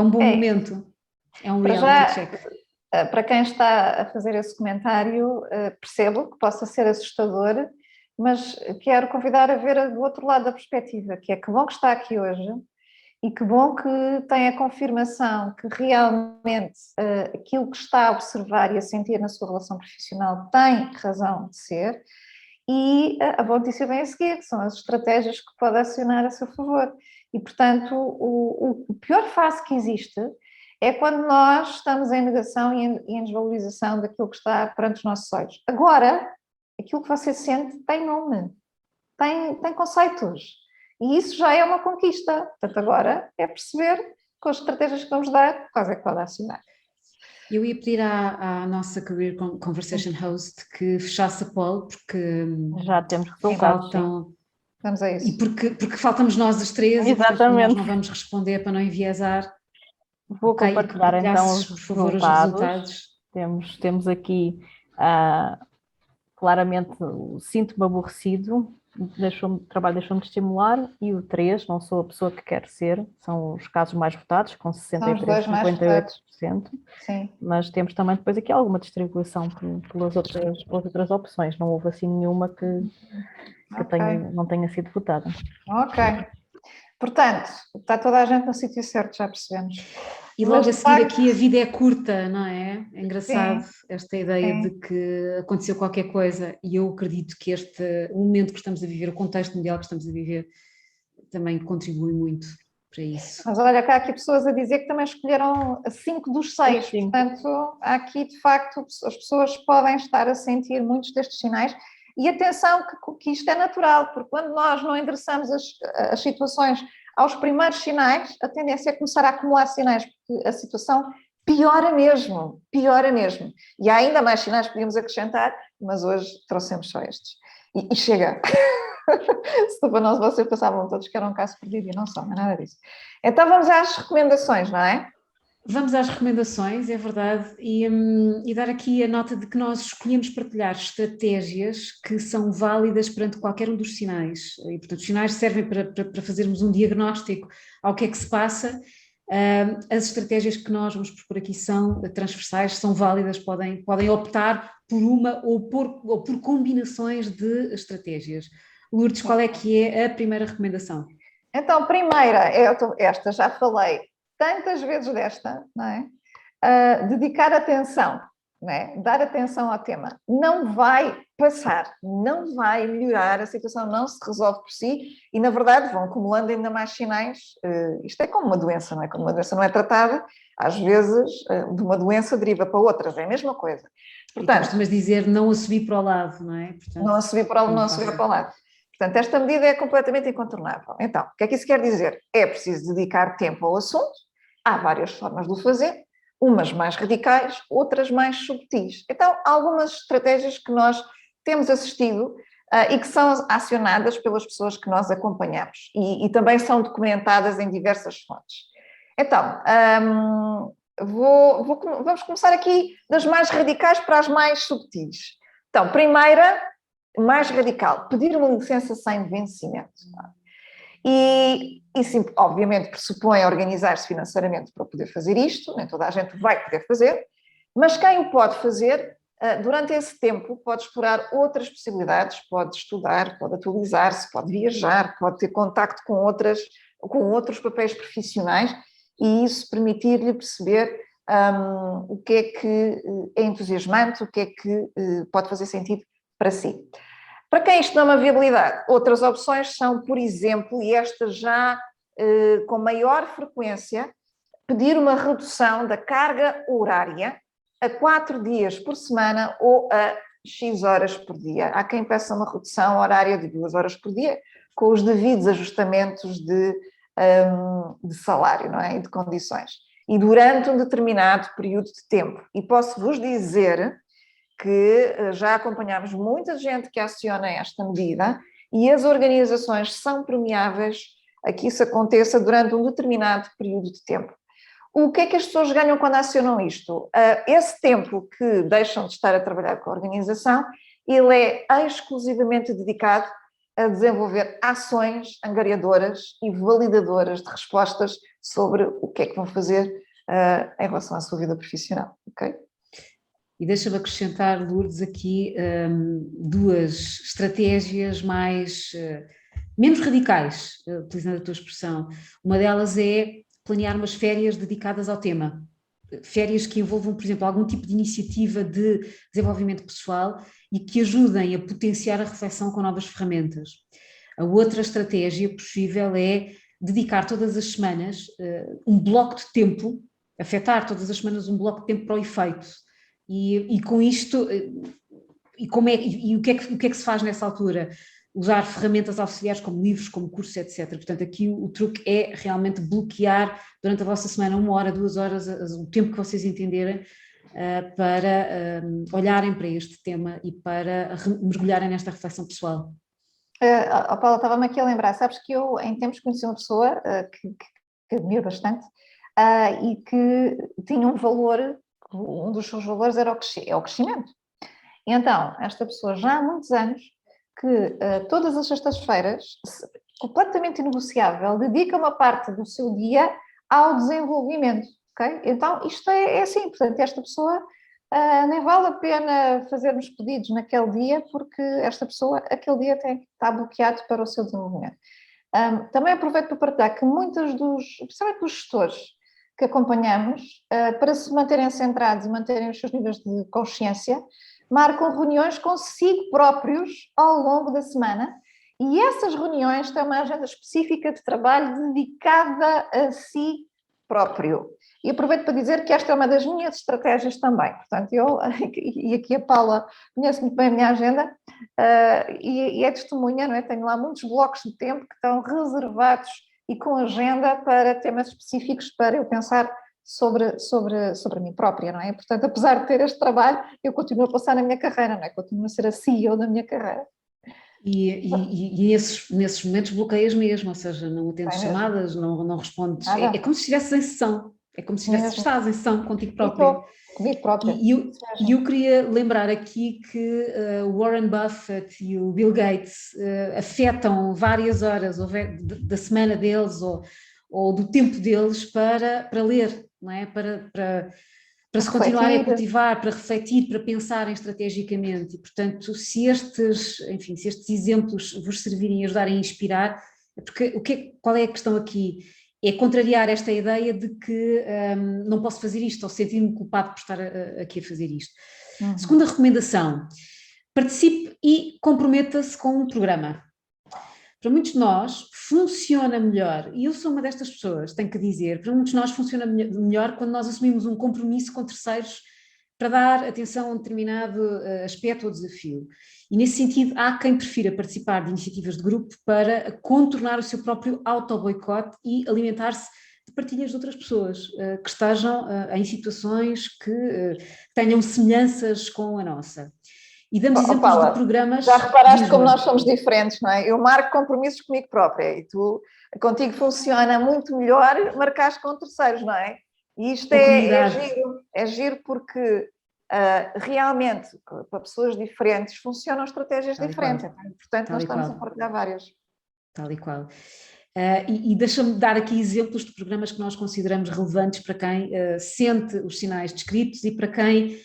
um bom momento, é um reality check. Para quem está a fazer esse comentário, percebo que possa ser assustador, mas quero convidar a ver do outro lado da perspectiva, que é que bom que está aqui hoje e que bom que tem a confirmação que realmente aquilo que está a observar e a sentir na sua relação profissional tem razão de ser. E a boa notícia vem a seguir, que são as estratégias que pode acionar a seu favor. E, portanto, o pior fase que existe é quando nós estamos em negação e em desvalorização daquilo que está perante os nossos olhos. Agora, aquilo que você sente tem nome, tem conceitos. E isso já é uma conquista. Portanto, agora é perceber com as estratégias que vamos dar, quais é que pode acionar. Eu ia pedir à nossa Career Conversation host que fechasse a poll, porque já temos resultados. Vamos a isso. E porque faltamos nós as 3 e portanto nós não vamos responder para não enviesar. Vou compartilhar então os resultados. Temos aqui claramente o sinto-me aborrecido, o trabalho deixou-me de estimular, e o 3, não sou a pessoa que quero ser, são os casos mais votados, com 63% e 58%, sim. Mas temos também depois aqui alguma distribuição pelas outras opções, não houve assim nenhuma que não tenha sido votada. Ok. Portanto, está toda a gente no sítio certo, já percebemos. E logo a seguir aqui a vida é curta, não é? É engraçado esta ideia de que aconteceu qualquer coisa, e eu acredito que o momento que estamos a viver, o contexto mundial que estamos a viver, também contribui muito para isso. Mas olha, cá há aqui pessoas a dizer que também escolheram 5 dos 6, portanto, aqui de facto as pessoas podem estar a sentir muitos destes sinais. E atenção que isto é natural, porque quando nós não endereçamos as situações aos primeiros sinais, a tendência é começar a acumular sinais, porque a situação piora mesmo. E há ainda mais sinais que podíamos acrescentar, mas hoje trouxemos só estes. E chega. Se para nós vocês pensavam todos que era um caso perdido e não são, não é nada disso. Então vamos às recomendações, não é? Vamos às recomendações, é verdade, e dar aqui a nota de que nós escolhemos partilhar estratégias que são válidas perante qualquer um dos sinais, e portanto os sinais servem para fazermos um diagnóstico ao que é que se passa. As estratégias que nós vamos propor aqui são transversais, são válidas, podem optar por uma ou por combinações de estratégias. Lourdes, qual é que é a primeira recomendação? Então, primeira, esta já falei tantas vezes desta, não é? Dedicar atenção. não é? Dar atenção ao tema não vai passar, não vai melhorar, a situação não se resolve por si e, na verdade, vão acumulando ainda mais sinais. Isto é como uma doença, não é? Quando uma doença não é tratada, às vezes de uma doença deriva para outras, é a mesma coisa. Portanto, e costumas dizer não a subir para o lado, não é? Portanto, não a subir para o lado. Portanto, esta medida é completamente incontornável. Então, o que é que isso quer dizer? É preciso dedicar tempo ao assunto, há várias formas de o fazer, umas mais radicais, outras mais subtis. Então, há algumas estratégias que nós temos assistido e que são acionadas pelas pessoas que nós acompanhamos e também são documentadas em diversas fontes. Então, vamos começar aqui das mais radicais para as mais subtis. Então, primeira, mais radical, pedir uma licença sem vencimento. E sim, obviamente pressupõe organizar-se financeiramente para poder fazer isto, nem toda a gente vai poder fazer, mas quem o pode fazer, durante esse tempo pode explorar outras possibilidades, pode estudar, pode atualizar-se, pode viajar, pode ter contacto com outros papéis profissionais e isso permitir-lhe perceber o que é que é entusiasmante, o que é que pode fazer sentido para si. Para quem isto não é uma viabilidade, outras opções são, por exemplo, e esta já com maior frequência, pedir uma redução da carga horária a 4 dias por semana ou a X horas por dia. Há quem peça uma redução horária de 2 horas por dia, com os devidos ajustamentos de salário, não é? E de condições. E durante um determinado período de tempo. E posso-vos dizer que já acompanhamos muita gente que aciona esta medida e as organizações são premiáveis a que isso aconteça durante um determinado período de tempo. O que é que as pessoas ganham quando acionam isto? Esse tempo que deixam de estar a trabalhar com a organização, ele é exclusivamente dedicado a desenvolver ações angariadoras e validadoras de respostas sobre o que é que vão fazer em relação à sua vida profissional, ok? E deixa-me acrescentar, Lourdes, aqui duas estratégias menos radicais, utilizando a tua expressão. Uma delas é planear umas férias dedicadas ao tema. Férias que envolvam, por exemplo, algum tipo de iniciativa de desenvolvimento pessoal e que ajudem a potenciar a reflexão com novas ferramentas. A outra estratégia possível é dedicar todas as semanas um bloco de tempo, afetar todas as semanas um bloco de tempo para o efeito. E com isto, o que é que se faz nessa altura? Usar ferramentas auxiliares como livros, como cursos, etc. Portanto, aqui o truque é realmente bloquear durante a vossa semana 1 hora, 2 horas, o tempo que vocês entenderem para olharem para este tema e para mergulharem nesta reflexão pessoal. Paula, estava-me aqui a lembrar, sabes que eu em tempos conheci uma pessoa que admiro bastante e que tinha um valor, um dos seus valores era o crescimento. E então, esta pessoa já há muitos anos que todas as sextas-feiras, completamente inegociável, dedica uma parte do seu dia ao desenvolvimento, ok? Então, isto é assim, portanto, esta pessoa nem vale a pena fazermos pedidos naquele dia, porque esta pessoa, aquele dia está bloqueado para o seu desenvolvimento. Também aproveito para partilhar que muitos principalmente dos gestores que acompanhamos, para se manterem centrados e manterem os seus níveis de consciência, marcam reuniões consigo próprios ao longo da semana e essas reuniões têm uma agenda específica de trabalho dedicada a si próprio. E aproveito para dizer que esta é uma das minhas estratégias também. Portanto, e aqui a Paula conhece muito bem a minha agenda e é testemunha, não é? Tenho lá muitos blocos de tempo que estão reservados e com agenda para temas específicos para eu pensar sobre mim própria, não é? Portanto, apesar de ter este trabalho, eu continuo a passar na minha carreira, não é? Continuo a ser a CEO da minha carreira. E nesses momentos bloqueias mesmo, ou seja, não atendes chamadas, não respondes, é como se estivesses em sessão, é como se estás em sessão contigo própria. Comigo própria. E eu queria lembrar aqui que o Warren Buffett e o Bill Gates afetam várias horas da semana deles ou do tempo deles para ler, não é? Para se continuarem a cultivar, para refletir, para pensarem estrategicamente. E, portanto, se estes exemplos vos servirem e ajudarem a inspirar, é porque qual é a questão aqui? é contrariar esta ideia de que não posso fazer isto ou sentir-me culpado por estar aqui a fazer isto. Segunda recomendação, participe e comprometa-se com um programa. Para muitos de nós funciona melhor, e eu sou uma destas pessoas, tenho que dizer, para muitos de nós funciona melhor quando nós assumimos um compromisso com terceiros para dar atenção a um determinado aspecto ou desafio. E nesse sentido há quem prefira participar de iniciativas de grupo para contornar o seu próprio auto-boicote e alimentar-se de partilhas de outras pessoas que estejam em situações que tenham semelhanças com a nossa. E damos exemplos Paula, de programas... já reparaste como nós somos diferentes, não é? Eu marco compromissos comigo própria e contigo funciona muito melhor marcar com terceiros, não é? E isto é giro porque realmente para pessoas diferentes funcionam estratégias diferentes, então, portanto nós estamos a partilhar várias. Tal e qual. E deixa-me dar aqui exemplos de programas que nós consideramos relevantes para quem sente os sinais descritos e para quem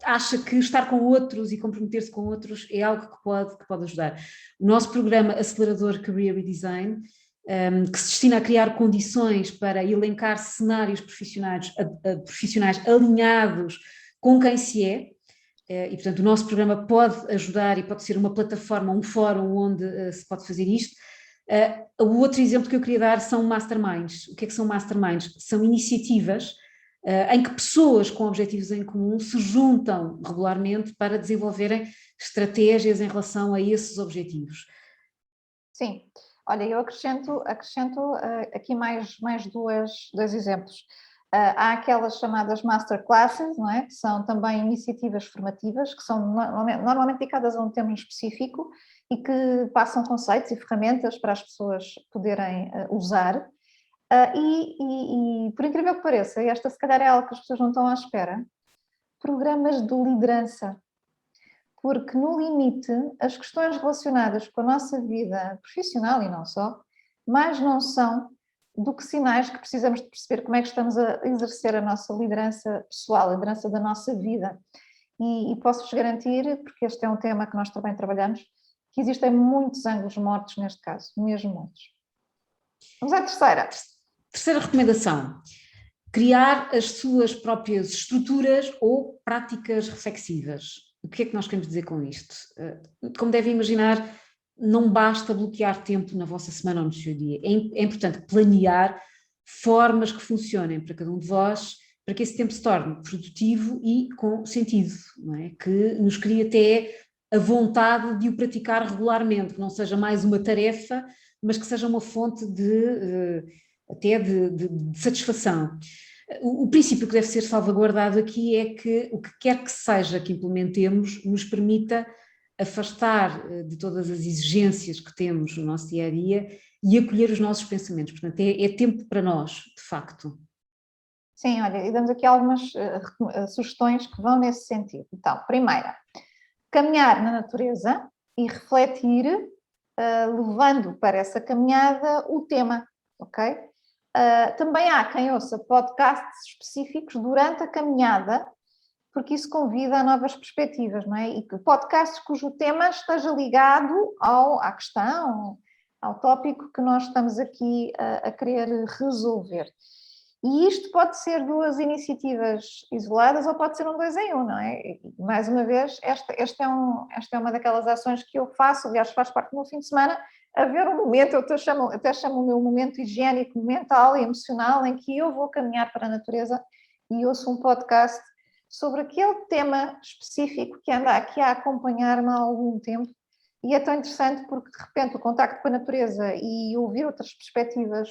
acha que estar com outros e comprometer-se com outros é algo que pode ajudar. O nosso programa Acelerador Career Redesign, que se destina a criar condições para elencar cenários profissionais alinhados com quem se é, e portanto o nosso programa pode ajudar e pode ser uma plataforma, um fórum onde se pode fazer isto. O outro exemplo que eu queria dar são masterminds. O que é que são masterminds? São iniciativas em que pessoas com objetivos em comum se juntam regularmente para desenvolverem estratégias em relação a esses objetivos. Sim, olha, eu acrescento aqui mais dois exemplos. Há aquelas chamadas masterclasses, não é? Que são também iniciativas formativas, que são normalmente dedicadas a um tema específico e que passam conceitos e ferramentas para as pessoas poderem usar. E por incrível que pareça, esta se calhar é algo que as pessoas não estão à espera, programas de liderança, porque no limite as questões relacionadas com a nossa vida profissional e não só, mais não são do que sinais que precisamos de perceber como é que estamos a exercer a nossa liderança pessoal, a liderança da nossa vida. E posso-vos garantir, porque este é um tema que nós também trabalhamos, que existem muitos ângulos mortos neste caso, mesmo muitos. Vamos à terceira. Terceira recomendação, criar as suas próprias estruturas ou práticas reflexivas. O que é que nós queremos dizer com isto? Como devem imaginar, não basta bloquear tempo na vossa semana ou no seu dia. É importante planear formas que funcionem para cada um de vós, para que esse tempo se torne produtivo e com sentido, não é? Que nos crie até a vontade de o praticar regularmente, que não seja mais uma tarefa, mas que seja uma fonte de satisfação. O princípio que deve ser salvaguardado aqui é que o que quer que seja que implementemos nos permita afastar de todas as exigências que temos no nosso dia-a-dia e acolher os nossos pensamentos. Portanto, é tempo para nós, de facto. Sim, olha, e damos aqui algumas sugestões que vão nesse sentido. Então, primeira, caminhar na natureza e refletir, levando para essa caminhada o tema, ok? Também há quem ouça podcasts específicos durante a caminhada, porque isso convida a novas perspectivas, não é? E podcasts cujo tema esteja ligado à questão, ao tópico que nós estamos aqui a querer resolver. E isto pode ser duas iniciativas isoladas ou pode ser um 2 em 1, não é? E, mais uma vez, esta é uma daquelas ações que eu faço, aliás, faz parte do meu fim de semana, a ver um momento, eu até chamo o meu momento higiênico, mental e emocional, em que eu vou caminhar para a natureza e ouço um podcast sobre aquele tema específico que anda aqui a acompanhar-me há algum tempo. E é tão interessante porque, de repente, o contacto com a natureza e ouvir outras perspectivas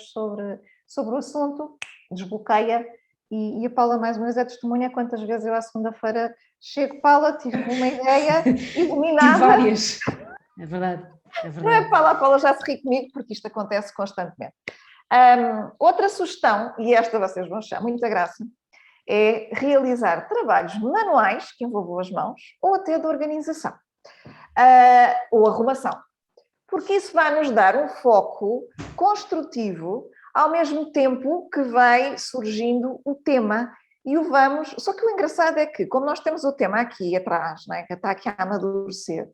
sobre o assunto desbloqueia. E a Paula, mais uma vez, é testemunha quantas vezes eu, à segunda-feira, chego, Paula, tive uma ideia iluminada. Tive várias, é verdade. Não é, Paula? A Paula já se ri comigo porque isto acontece constantemente. Outra sugestão, e esta vocês vão achar muita graça, é realizar trabalhos manuais que envolvam as mãos ou até de organização ou arrumação, porque isso vai nos dar um foco construtivo ao mesmo tempo que vai surgindo o tema e o vamos... Só que o engraçado é que, como nós temos o tema aqui atrás, não é? Que está aqui a amadurecer,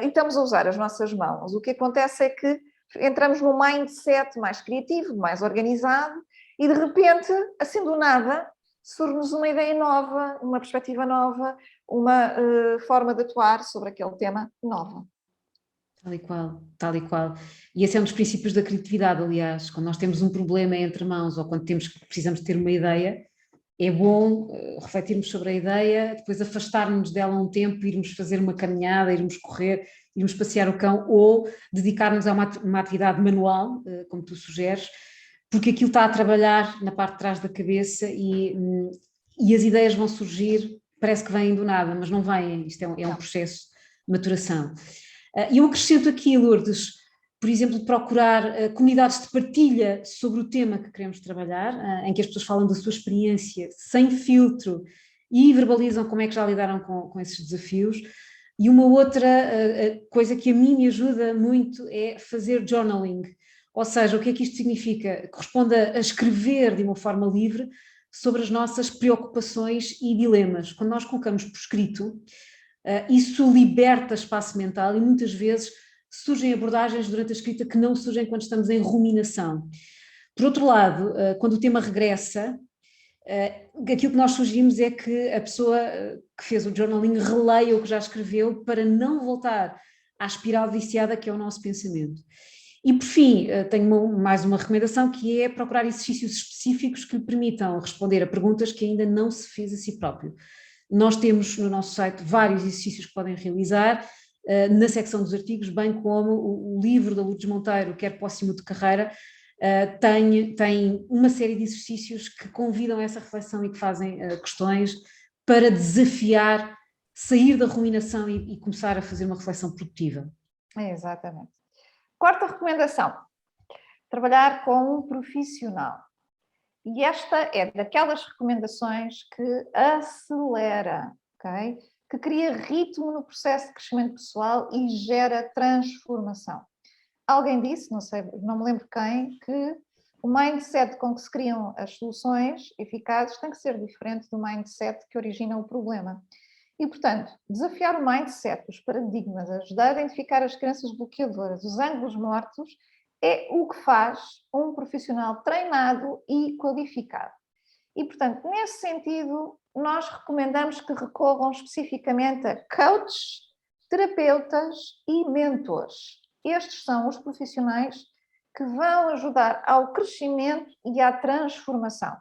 e estamos a usar as nossas mãos, o que acontece é que entramos num mindset mais criativo, mais organizado, e de repente, assim do nada, surge-nos uma ideia nova, uma perspectiva nova, uma forma de atuar sobre aquele tema nova. Tal e qual, tal e qual. E esse é um dos princípios da criatividade, aliás. Quando nós temos um problema entre mãos ou quando precisamos ter uma ideia, é bom refletirmos sobre a ideia, depois afastarmos dela um tempo, irmos fazer uma caminhada, irmos correr, irmos passear o cão ou dedicar-nos a uma atividade manual, como tu sugeres, porque aquilo está a trabalhar na parte de trás da cabeça e as ideias vão surgir, parece que vêm do nada, mas não vêm, isto é um processo de maturação. E eu acrescento aqui, Lourdes, por exemplo, procurar comunidades de partilha sobre o tema que queremos trabalhar, em que as pessoas falam da sua experiência sem filtro e verbalizam como é que já lidaram com esses desafios. E uma outra coisa que a mim me ajuda muito é fazer journaling, ou seja, o que é que isto significa? Corresponde a escrever de uma forma livre sobre as nossas preocupações e dilemas. Quando nós colocamos por escrito, isso liberta espaço mental e muitas vezes surgem abordagens durante a escrita que não surgem quando estamos em ruminação. Por outro lado, quando o tema regressa, aquilo que nós sugerimos é que a pessoa que fez o journaling releia o que já escreveu para não voltar à espiral viciada que é o nosso pensamento. E por fim, tenho mais uma recomendação que é procurar exercícios específicos que lhe permitam responder a perguntas que ainda não se fez a si próprio. Nós temos no nosso site vários exercícios que podem realizar, na secção dos artigos, bem como o livro da Lourdes Monteiro, Quer Póssimo de Carreira, tem uma série de exercícios que convidam a essa reflexão e que fazem questões para desafiar, sair da ruminação e começar a fazer uma reflexão produtiva. Exatamente. Quarta recomendação, trabalhar com um profissional. E esta é daquelas recomendações que acelera, ok? Que cria ritmo no processo de crescimento pessoal e gera transformação. Alguém disse, não sei, não me lembro quem, que o mindset com que se criam as soluções eficazes tem que ser diferente do mindset que origina o problema. E, portanto, desafiar o mindset, os paradigmas, ajudar a identificar as crenças bloqueadoras, os ângulos mortos, é o que faz um profissional treinado e qualificado. E, portanto, nesse sentido, nós recomendamos que recorram especificamente a coaches, terapeutas e mentores. Estes são os profissionais que vão ajudar ao crescimento e à transformação.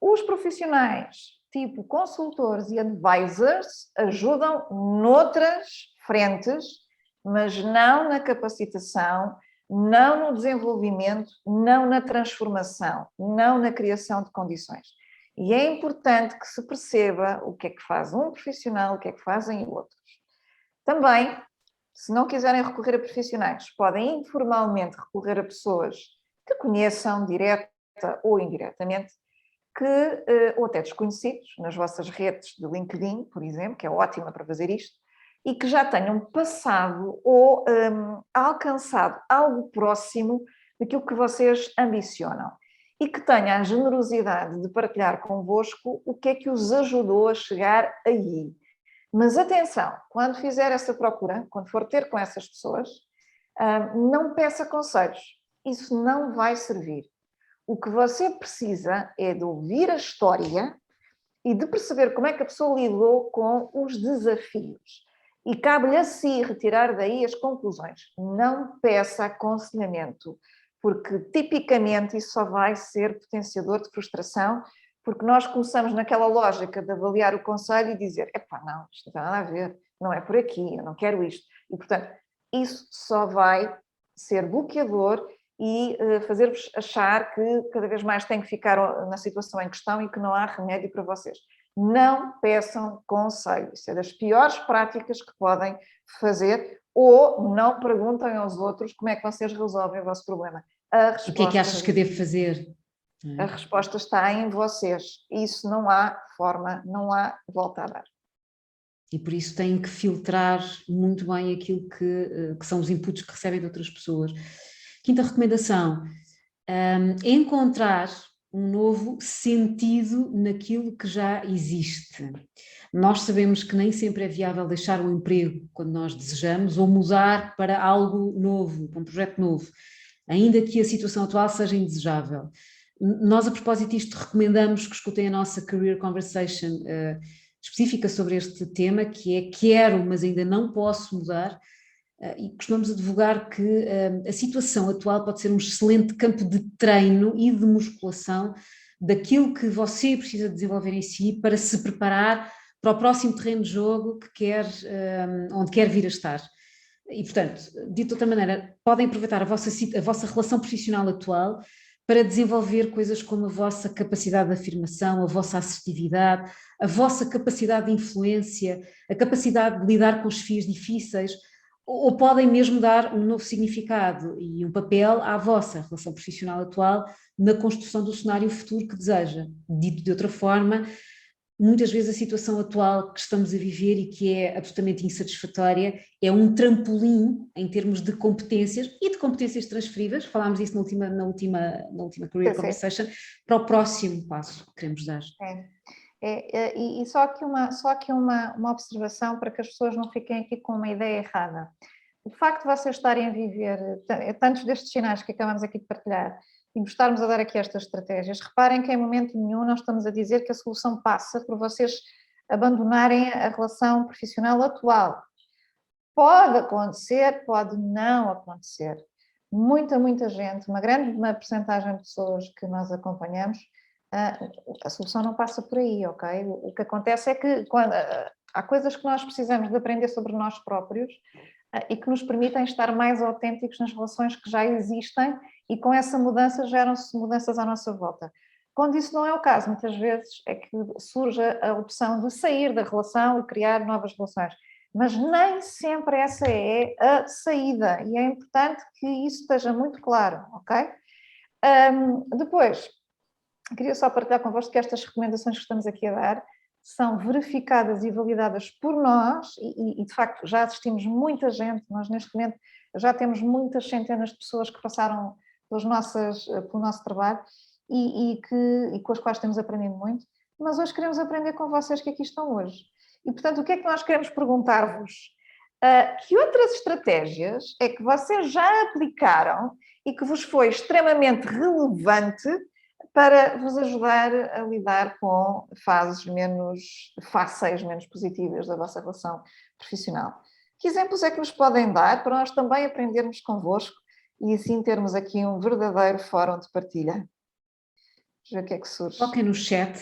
Os profissionais, tipo consultores e advisors, ajudam noutras frentes, mas não na capacitação, não no desenvolvimento, não na transformação, não na criação de condições. E é importante que se perceba o que é que faz um profissional, o que é que fazem outros. Também, se não quiserem recorrer a profissionais, podem informalmente recorrer a pessoas que conheçam, direta ou indiretamente, ou até desconhecidos, nas vossas redes de LinkedIn, por exemplo, que é ótima para fazer isto, e que já tenham passado ou alcançado algo próximo daquilo que vocês ambicionam e que tenham a generosidade de partilhar convosco o que é que os ajudou a chegar aí. Mas atenção, quando fizer essa procura, quando for ter com essas pessoas, não peça conselhos, isso não vai servir. O que você precisa é de ouvir a história e de perceber como é que a pessoa lidou com os desafios. E cabe-lhe a si retirar daí as conclusões. Não peça aconselhamento, porque tipicamente isso só vai ser potenciador de frustração, porque nós começamos naquela lógica de avaliar o conselho e dizer, epá, não, isto não tem nada a ver, não é por aqui, eu não quero isto. E, portanto, isso só vai ser bloqueador e fazer-vos achar que cada vez mais têm que ficar na situação em questão e que não há remédio para vocês. Não peçam conselho, isso é das piores práticas que podem fazer, ou não perguntem aos outros como é que vocês resolvem o vosso problema. O que é que achas que eu devo fazer? A resposta está em vocês, isso não há forma, não há volta a dar. E por isso têm que filtrar muito bem aquilo que são os inputs que recebem de outras pessoas. Quinta recomendação, encontrar um novo sentido naquilo que já existe. Nós sabemos que nem sempre é viável deixar o emprego quando nós desejamos ou mudar para algo novo, para um projeto novo, ainda que a situação atual seja indesejável. Nós, a propósito disto, recomendamos que escutem a nossa Career Conversation específica sobre este tema, que é quero, mas ainda não posso mudar, e costumamos advogar que a situação atual pode ser um excelente campo de treino e de musculação daquilo que você precisa desenvolver em si para se preparar para o próximo terreno de jogo que quer, onde quer vir a estar. E, portanto, dito de outra maneira, podem aproveitar a vossa relação profissional atual para desenvolver coisas como a vossa capacidade de afirmação, a vossa assertividade, a vossa capacidade de influência, a capacidade de lidar com os desafios difíceis, ou podem mesmo dar um novo significado e um papel à vossa relação profissional atual na construção do cenário futuro que deseja. Dito de outra forma, muitas vezes a situação atual que estamos a viver e que é absolutamente insatisfatória é um trampolim em termos de competências e de competências transferíveis, falámos disso na última Career Conversation, para o próximo passo que queremos dar. E só aqui uma observação para que as pessoas não fiquem aqui com uma ideia errada. O facto de vocês estarem a viver tantos destes sinais que acabamos aqui de partilhar e nos estarmos a dar aqui estas estratégias, reparem que em momento nenhum nós estamos a dizer que a solução passa por vocês abandonarem a relação profissional atual. Pode acontecer, pode não acontecer. Muita gente, uma grande percentagem de pessoas que nós acompanhamos, a solução não passa por aí, ok? O que acontece é que há coisas que nós precisamos de aprender sobre nós próprios e que nos permitem estar mais autênticos nas relações que já existem e com essa mudança geram-se mudanças à nossa volta. Quando isso não é o caso, muitas vezes é que surge a opção de sair da relação e criar novas relações. Mas nem sempre essa é a saída e é importante que isso esteja muito claro, ok? Depois, queria só partilhar convosco que estas recomendações que estamos aqui a dar são verificadas e validadas por nós e de facto já assistimos muita gente, nós neste momento já temos muitas centenas de pessoas que passaram pelo nosso trabalho e com as quais temos aprendido muito, mas hoje queremos aprender com vocês que aqui estão hoje. E portanto, o que é que nós queremos perguntar-vos? Que outras estratégias é que vocês já aplicaram e que vos foi extremamente relevante para vos ajudar a lidar com fases menos fáceis, menos positivas da vossa relação profissional? Que exemplos é que nos podem dar para nós também aprendermos convosco e assim termos aqui um verdadeiro fórum de partilha? Vamos ver o que é que surge. Coloquem no chat.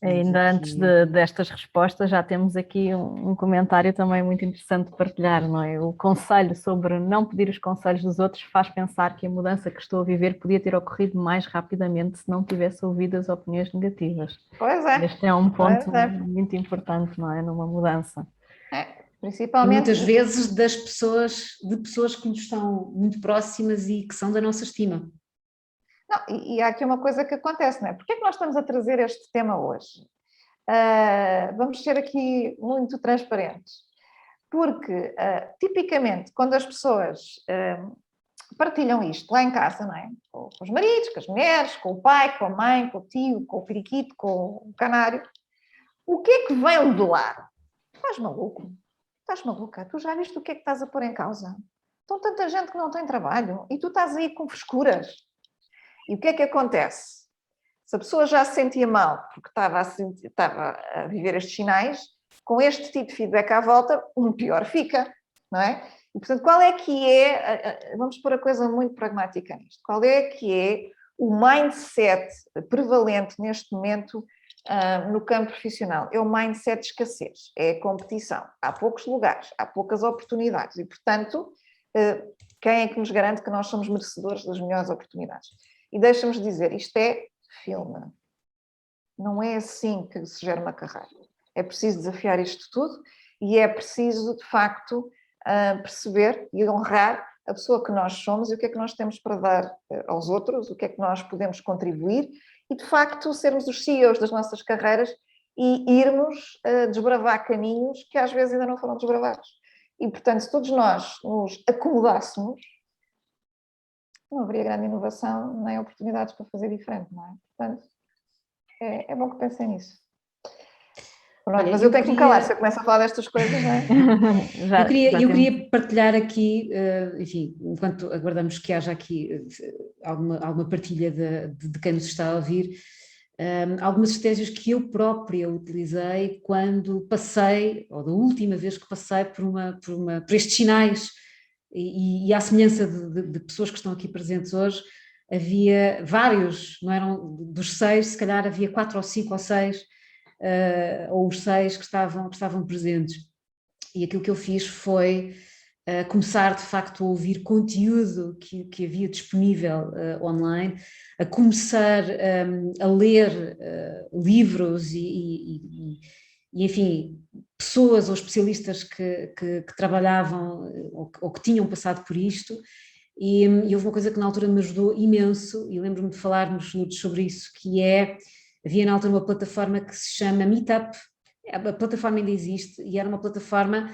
Ainda antes destas respostas, já temos aqui um comentário também muito interessante de partilhar, não é? O conselho sobre não pedir os conselhos dos outros faz pensar que a mudança que estou a viver podia ter ocorrido mais rapidamente se não tivesse ouvido as opiniões negativas. Pois é. Este é um ponto muito importante, não é? Numa mudança. Principalmente. E muitas vezes de pessoas que nos estão muito próximas e que são da nossa estima. Não, e há aqui uma coisa que acontece, não é? Porquê é que nós estamos a trazer este tema hoje? Vamos ser aqui muito transparentes. Porque, tipicamente, quando as pessoas partilham isto lá em casa, não é? Com os maridos, com as mulheres, com o pai, com a mãe, com o tio, com o periquito, com o canário, o que é que vem do lado? Estás maluco? Estás maluca? Tu já viste o que é que estás a pôr em causa? Estão tanta gente que não tem trabalho e tu estás aí com frescuras. E o que é que acontece? Se a pessoa já se sentia mal porque estava a viver estes sinais, com este tipo de feedback à volta, pior fica, não é? E, portanto, qual é que é, vamos pôr a coisa muito pragmática nisto, qual é que é o mindset prevalente neste momento no campo profissional? É o mindset de escassez, é a competição. Há poucos lugares, há poucas oportunidades e, portanto, quem é que nos garante que nós somos merecedores das melhores oportunidades? E deixa-nos dizer, isto é filme. Não é assim que se gera uma carreira. É preciso desafiar isto tudo e é preciso, de facto, perceber e honrar a pessoa que nós somos e o que é que nós temos para dar aos outros, o que é que nós podemos contribuir e, de facto, sermos os CEOs das nossas carreiras e irmos desbravar caminhos que às vezes ainda não foram desbravados. E, portanto, se todos nós nos acomodássemos, não haveria grande inovação nem oportunidades para fazer diferente, não é? Portanto, é bom que pensem nisso. Pronto, Olha, mas eu eu tenho que me queria- calar se eu começo a falar destas coisas, não é? Eu queria, já eu temos. queria partilhar aqui, enfim, enquanto aguardamos que haja aqui alguma partilha de quem nos está a ouvir, algumas estratégias que eu própria utilizei quando passei, ou da última vez que passei por estes sinais, e à semelhança de pessoas que estão aqui presentes hoje, havia vários, não eram dos 6, se calhar havia 4 ou 5 ou 6, ou os 6 que estavam presentes. E aquilo que eu fiz foi começar de facto a ouvir conteúdo que havia disponível online, a começar a ler livros e, enfim, pessoas ou especialistas que trabalhavam ou que tinham passado por isto. E houve uma coisa que na altura me ajudou imenso, e lembro-me de falarmos sobre isso, havia na altura uma plataforma que se chama Meetup. A plataforma ainda existe e era uma plataforma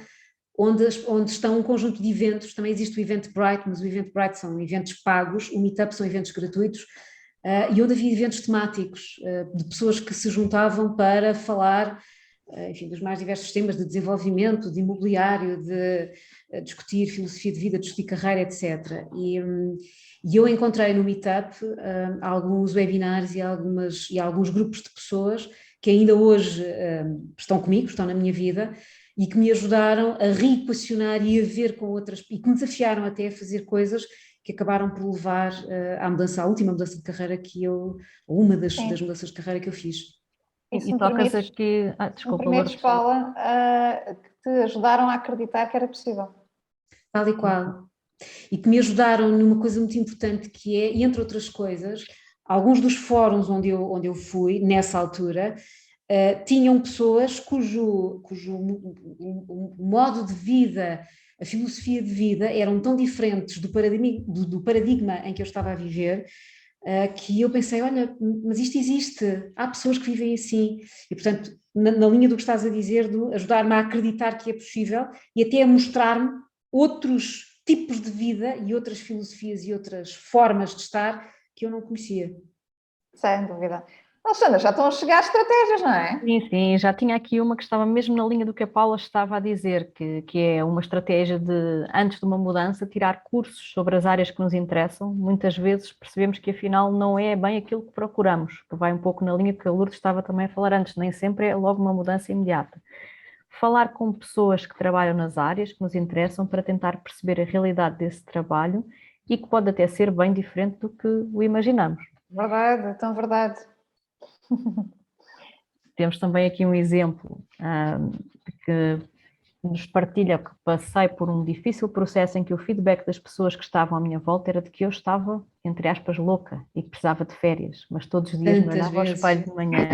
onde estão um conjunto de eventos. Também existe o Eventbrite, mas o Eventbrite são eventos pagos, o Meetup são eventos gratuitos, e onde havia eventos temáticos de pessoas que se juntavam para falar, enfim, dos mais diversos temas de desenvolvimento, de imobiliário, de discutir filosofia de vida, discutir carreira, etc. E eu encontrei no Meetup alguns webinars e alguns grupos de pessoas que ainda hoje estão comigo, estão na minha vida, e que me ajudaram a reequacionar e a ver com outras, e que me desafiaram até a fazer coisas que acabaram por levar à última mudança de carreira ou uma das mudanças de carreira que eu fiz. E tocas aqui. Desculpa, Lourdes. Paula, que te ajudaram a acreditar que era possível. Tal e qual. E que me ajudaram numa coisa muito importante que é, entre outras coisas, alguns dos fóruns onde eu fui, nessa altura, tinham pessoas cujo modo de vida, a filosofia de vida eram tão diferentes do paradigma em que eu estava a viver, que eu pensei, olha, mas isto existe, há pessoas que vivem assim, e portanto, na linha do que estás a dizer, de ajudar-me a acreditar que é possível e até a mostrar-me outros tipos de vida e outras filosofias e outras formas de estar que eu não conhecia. Sem dúvida. Alexandra, já estão a chegar estratégias, não é? Sim, sim, já tinha aqui uma que estava mesmo na linha do que a Paula estava a dizer, que é uma estratégia de, antes de uma mudança, tirar cursos sobre as áreas que nos interessam. Muitas vezes percebemos que afinal não é bem aquilo que procuramos, que vai um pouco na linha que a Lourdes estava também a falar antes, nem sempre é logo uma mudança imediata. Falar com pessoas que trabalham nas áreas que nos interessam para tentar perceber a realidade desse trabalho e que pode até ser bem diferente do que o imaginamos. Verdade, tão verdade. Temos também aqui um exemplo que nos partilha que passei por um difícil processo em que o feedback das pessoas que estavam à minha volta era de que eu estava, entre aspas, louca e que precisava de férias, mas todos os dias me olhava ao espelho de manhã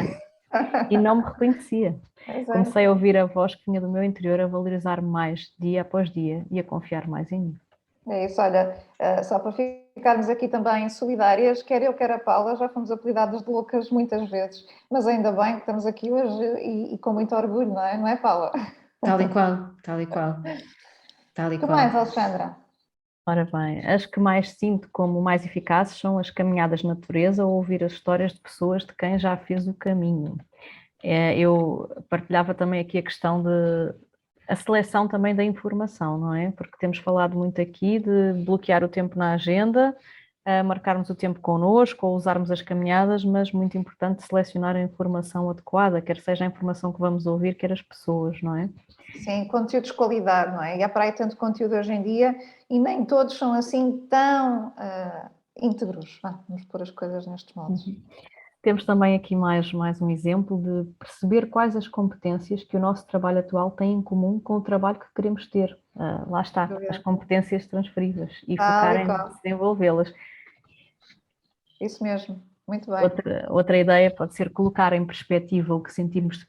e não me reconhecia. Comecei a ouvir a voz que vinha do meu interior a valorizar mais dia após dia e a confiar mais em mim. É isso, olha, só para ficarmos aqui também solidárias, quer eu, quer a Paula, já fomos apelidadas de loucas muitas vezes, mas ainda bem que estamos aqui hoje e com muito orgulho, não é, Paula? Tal e qual, tal e qual. Tal e O que qual. mais, Alexandra? Ora bem, as que mais sinto como mais eficazes são as caminhadas na natureza ou ouvir as histórias de pessoas de quem já fez o caminho. Eu partilhava também aqui a questão de a seleção também da informação, não é? Porque temos falado muito aqui de bloquear o tempo na agenda, marcarmos o tempo connosco ou usarmos as caminhadas, mas muito importante selecionar a informação adequada, quer seja a informação que vamos ouvir, quer as pessoas, não é? Sim, conteúdos de qualidade, não é? E há para aí tanto conteúdo hoje em dia e nem todos são assim tão íntegros. Vamos pôr as coisas nestes modos. Temos também aqui mais um exemplo de perceber quais as competências que o nosso trabalho atual tem em comum com o trabalho que queremos ter. Lá está, as competências transferíveis e focar em desenvolvê-las. Isso mesmo, muito bem. Outra ideia pode ser colocar em perspectiva o que sentimos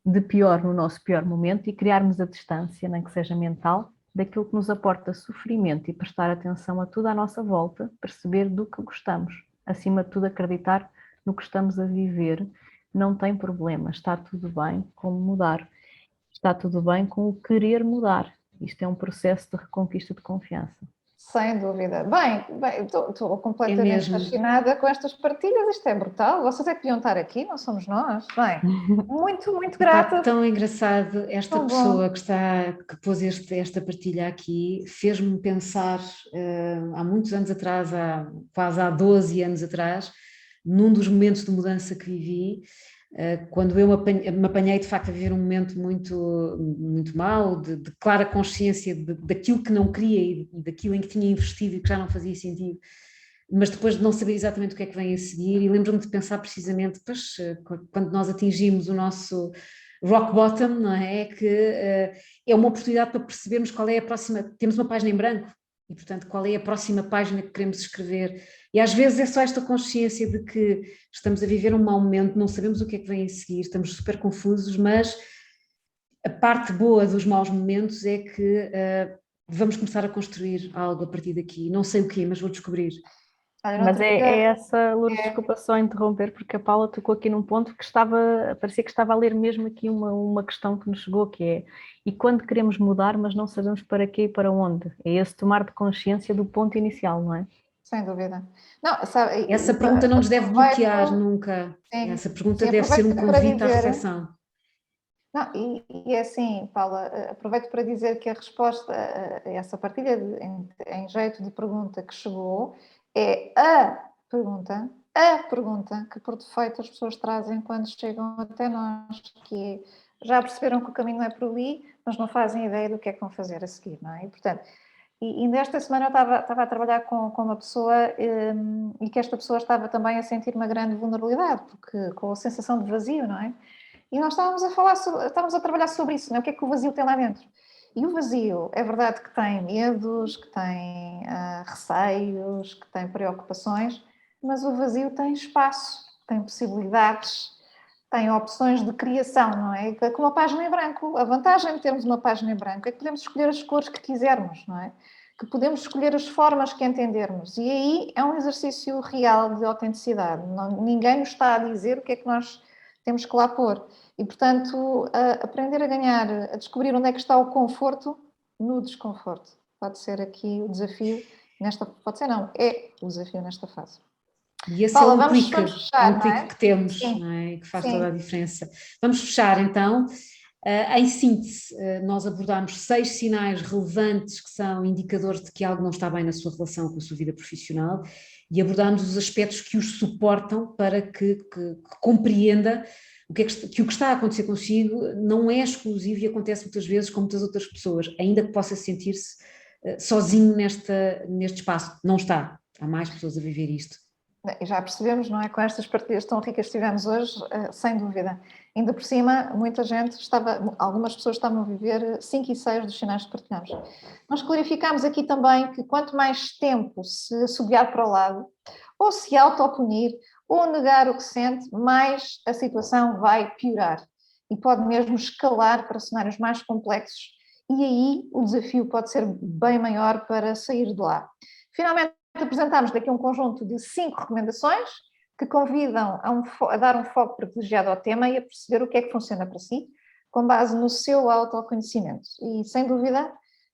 de pior no nosso pior momento e criarmos a distância, nem que seja mental, daquilo que nos aporta sofrimento e prestar atenção a tudo à nossa volta, perceber do que gostamos. Acima de tudo, acreditar no que estamos a viver, não tem problema, está tudo bem com mudar, está tudo bem com o querer mudar. Isto é um processo de reconquista de confiança. Sem dúvida. Bem, estou completamente mesmo. fascinada com estas partilhas, isto é brutal. Vocês é que deviam estar aqui, não somos nós. Bem, muito, muito grata. Tão engraçado, esta Tão pessoa bom. que pôs esta partilha aqui, fez-me pensar há muitos anos atrás, quase há 12 anos atrás, num dos momentos de mudança que vivi, quando eu me apanhei de facto a viver um momento muito, muito mau, de clara consciência daquilo que não queria e daquilo em que tinha investido e que já não fazia sentido, mas depois de não saber exatamente o que é que vem a seguir, e lembro-me de pensar precisamente, pois, quando nós atingimos o nosso rock bottom, não é? Que é uma oportunidade para percebermos qual é a próxima, temos uma página em branco, e portanto qual é a próxima página que queremos escrever, e às vezes é só esta consciência de que estamos a viver um mau momento, não sabemos o que é que vem a seguir, estamos super confusos, mas a parte boa dos maus momentos é que vamos começar a construir algo a partir daqui, não sei o quê, mas vou descobrir. Olha, no Mas outro é dia, essa, Lourdes, desculpa só interromper, porque a Paula tocou aqui num ponto que parecia que estava a ler mesmo aqui uma questão que nos chegou, que é, e quando queremos mudar, mas não sabemos para quê e para onde? É esse tomar de consciência do ponto inicial, não é? sem dúvida. Não, sabe, Essa pergunta não nos deve bloquear aproveito, nunca. sim, Essa pergunta sim, deve ser um aproveito para convite à dizer. reflexão. Não, e é assim, Paula, aproveito para dizer que a resposta a essa partilha em jeito de pergunta que chegou é a pergunta que por defeito as pessoas trazem quando chegam até nós, que é, já perceberam que o caminho não é por ali, mas não fazem ideia do que é que vão fazer a seguir, não é? E, portanto, e nesta semana eu estava a trabalhar com uma pessoa e que esta pessoa estava também a sentir uma grande vulnerabilidade, porque com a sensação de vazio, não é? E nós estávamos a trabalhar sobre isso, não é? O que é que o vazio tem lá dentro? E o vazio, é verdade que tem medos, que tem receios, que tem preocupações, mas o vazio tem espaço, tem possibilidades, tem opções de criação, não é? Com uma página em branco. A vantagem de termos uma página em branco é que podemos escolher as cores que quisermos, não é? Que podemos escolher as formas que entendermos. E aí é um exercício real de autenticidade. Ninguém nos está a dizer o que é que nós temos que lá pôr. E, portanto, aprender a ganhar, a descobrir onde é que está o conforto no desconforto. Pode ser aqui o desafio pode ser não, é o desafio nesta fase. E esse Paula, é um vamos clique, fechar, não é? que temos, Sim, não é? Que faz sim. toda a diferença. Vamos fechar então. Em síntese, nós abordámos 6 sinais relevantes que são indicadores de que algo não está bem na sua relação com a sua vida profissional e abordámos os aspectos que os suportam para que compreenda que o que está a acontecer consigo não é exclusivo e acontece muitas vezes com muitas outras pessoas, ainda que possa sentir-se sozinho neste espaço. Não está. Há mais pessoas a viver isto. E já percebemos, não é? Com estas partilhas tão ricas que tivemos hoje, sem dúvida. Ainda por cima, algumas pessoas estavam a viver 5 e 6 dos sinais que partilhamos. Nós clarificámos aqui também que quanto mais tempo se assobiar para o lado, ou se autopunir, ou negar o que sente, mais a situação vai piorar. E pode mesmo escalar para cenários mais complexos. E aí o desafio pode ser bem maior para sair de lá. Finalmente, apresentámos daqui um conjunto de 5 recomendações que convidam a dar um foco privilegiado ao tema e a perceber o que é que funciona para si, com base no seu autoconhecimento. E, sem dúvida,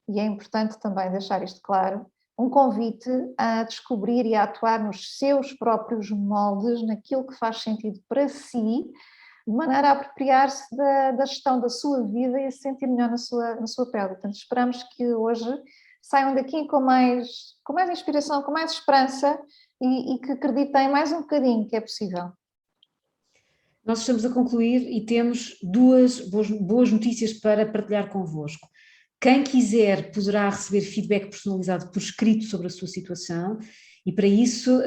e é importante também deixar isto claro, um convite a descobrir e a atuar nos seus próprios moldes, naquilo que faz sentido para si, de maneira a apropriar-se da gestão da sua vida e a se sentir melhor na sua pele. Portanto, esperamos que hoje saiam daqui com mais inspiração, com mais esperança e que acreditem mais um bocadinho que é possível. Nós estamos a concluir e temos 2 boas notícias para partilhar convosco. Quem quiser poderá receber feedback personalizado por escrito sobre a sua situação e para isso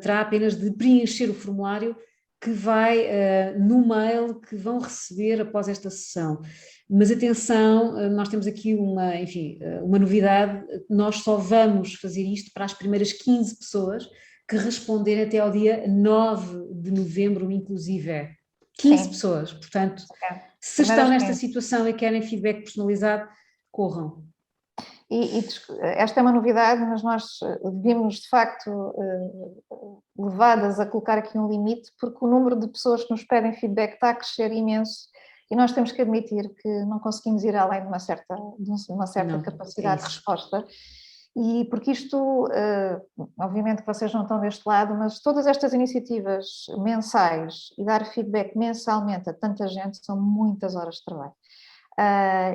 terá apenas de preencher o formulário que vai no mail que vão receber após esta sessão. Mas atenção, nós temos aqui uma novidade, nós só vamos fazer isto para as primeiras 15 pessoas que responderem até ao dia 9 de novembro, inclusive. 15 Sim. pessoas, portanto, se Primeiras estão nesta 15. situação e querem feedback personalizado, corram. E esta é uma novidade, mas nós devíamos de facto levadas a colocar aqui um limite, porque o número de pessoas que nos pedem feedback está a crescer imenso e nós temos que admitir que não conseguimos ir além de uma certa capacidade de resposta. E porque isto, obviamente que vocês não estão deste lado, mas todas estas iniciativas mensais e dar feedback mensalmente a tanta gente são muitas horas de trabalho.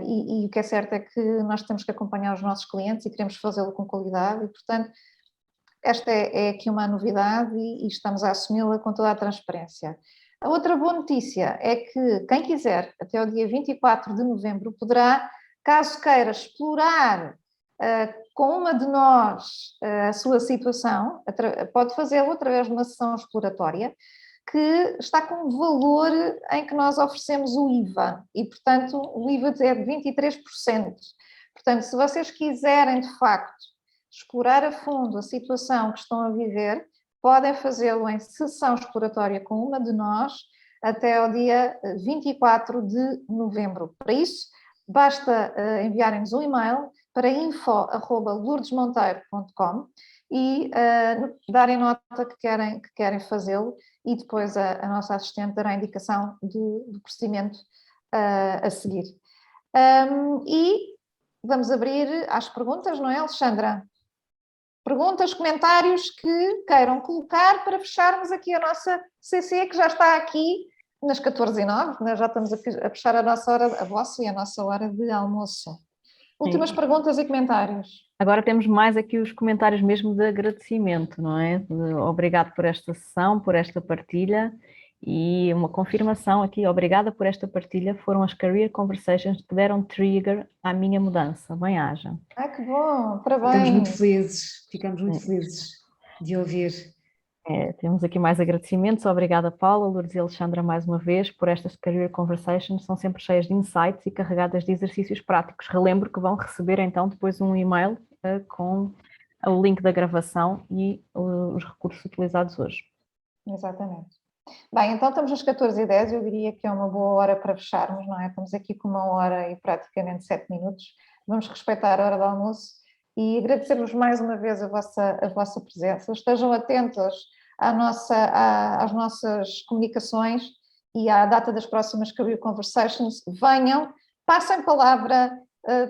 E o que é certo é que nós temos que acompanhar os nossos clientes e queremos fazê-lo com qualidade e, portanto, esta é aqui uma novidade e estamos a assumi-la com toda a transparência. A outra boa notícia é que quem quiser, até o dia 24 de novembro, poderá, caso queira explorar com uma de nós a sua situação, pode fazê-lo através de uma sessão exploratória que está com um valor em que nós oferecemos o IVA e, portanto, o IVA é de 23%. Portanto, se vocês quiserem, de facto, explorar a fundo a situação que estão a viver, podem fazê-lo em sessão exploratória com uma de nós até ao dia 24 de novembro. Para isso, basta enviarem-nos um e-mail para info@lourdesmonteiro.com e darem nota que querem fazê-lo e depois a nossa assistente dará a indicação do procedimento a seguir. E vamos abrir às perguntas, não é, Alexandra? Perguntas, comentários que queiram colocar para fecharmos aqui a nossa CC, que já está aqui nas 14h09, nós já estamos a fechar a nossa hora, a vossa e a nossa hora de almoço. Últimas perguntas e comentários. Agora temos mais aqui os comentários mesmo de agradecimento, não é? Obrigado por esta sessão, por esta partilha e uma confirmação aqui, obrigada por esta partilha, foram as Career Conversations que deram trigger à minha mudança, bem-haja. Que bom, parabéns. Ficamos muito felizes de ouvir. Temos aqui mais agradecimentos, obrigada Paula, Lourdes e Alexandra mais uma vez por estas Career Conversations, são sempre cheias de insights e carregadas de exercícios práticos. Relembro que vão receber então depois um e-mail com o link da gravação e os recursos utilizados hoje. Exatamente. Bem, então estamos às 14h10, eu diria que é uma boa hora para fecharmos, não é? Estamos aqui com 1h e praticamente 7 minutos, vamos respeitar a hora do almoço e agradecer-vos mais uma vez a vossa presença. Estejam atentos às nossas comunicações e à data das próximas Career Conversations. Venham, passem palavra,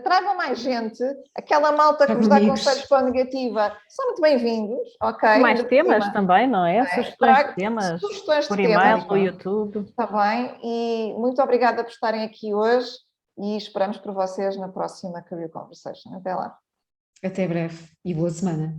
tragam mais gente, aquela malta que vos dá conselhos para a negativa, são muito bem-vindos, ok? Mais temas também, não é? Sugestões de temas por e-mail, no YouTube. Está bem, e muito obrigada por estarem aqui hoje e esperamos por vocês na próxima Career Conversation. Até lá. Até breve e boa semana.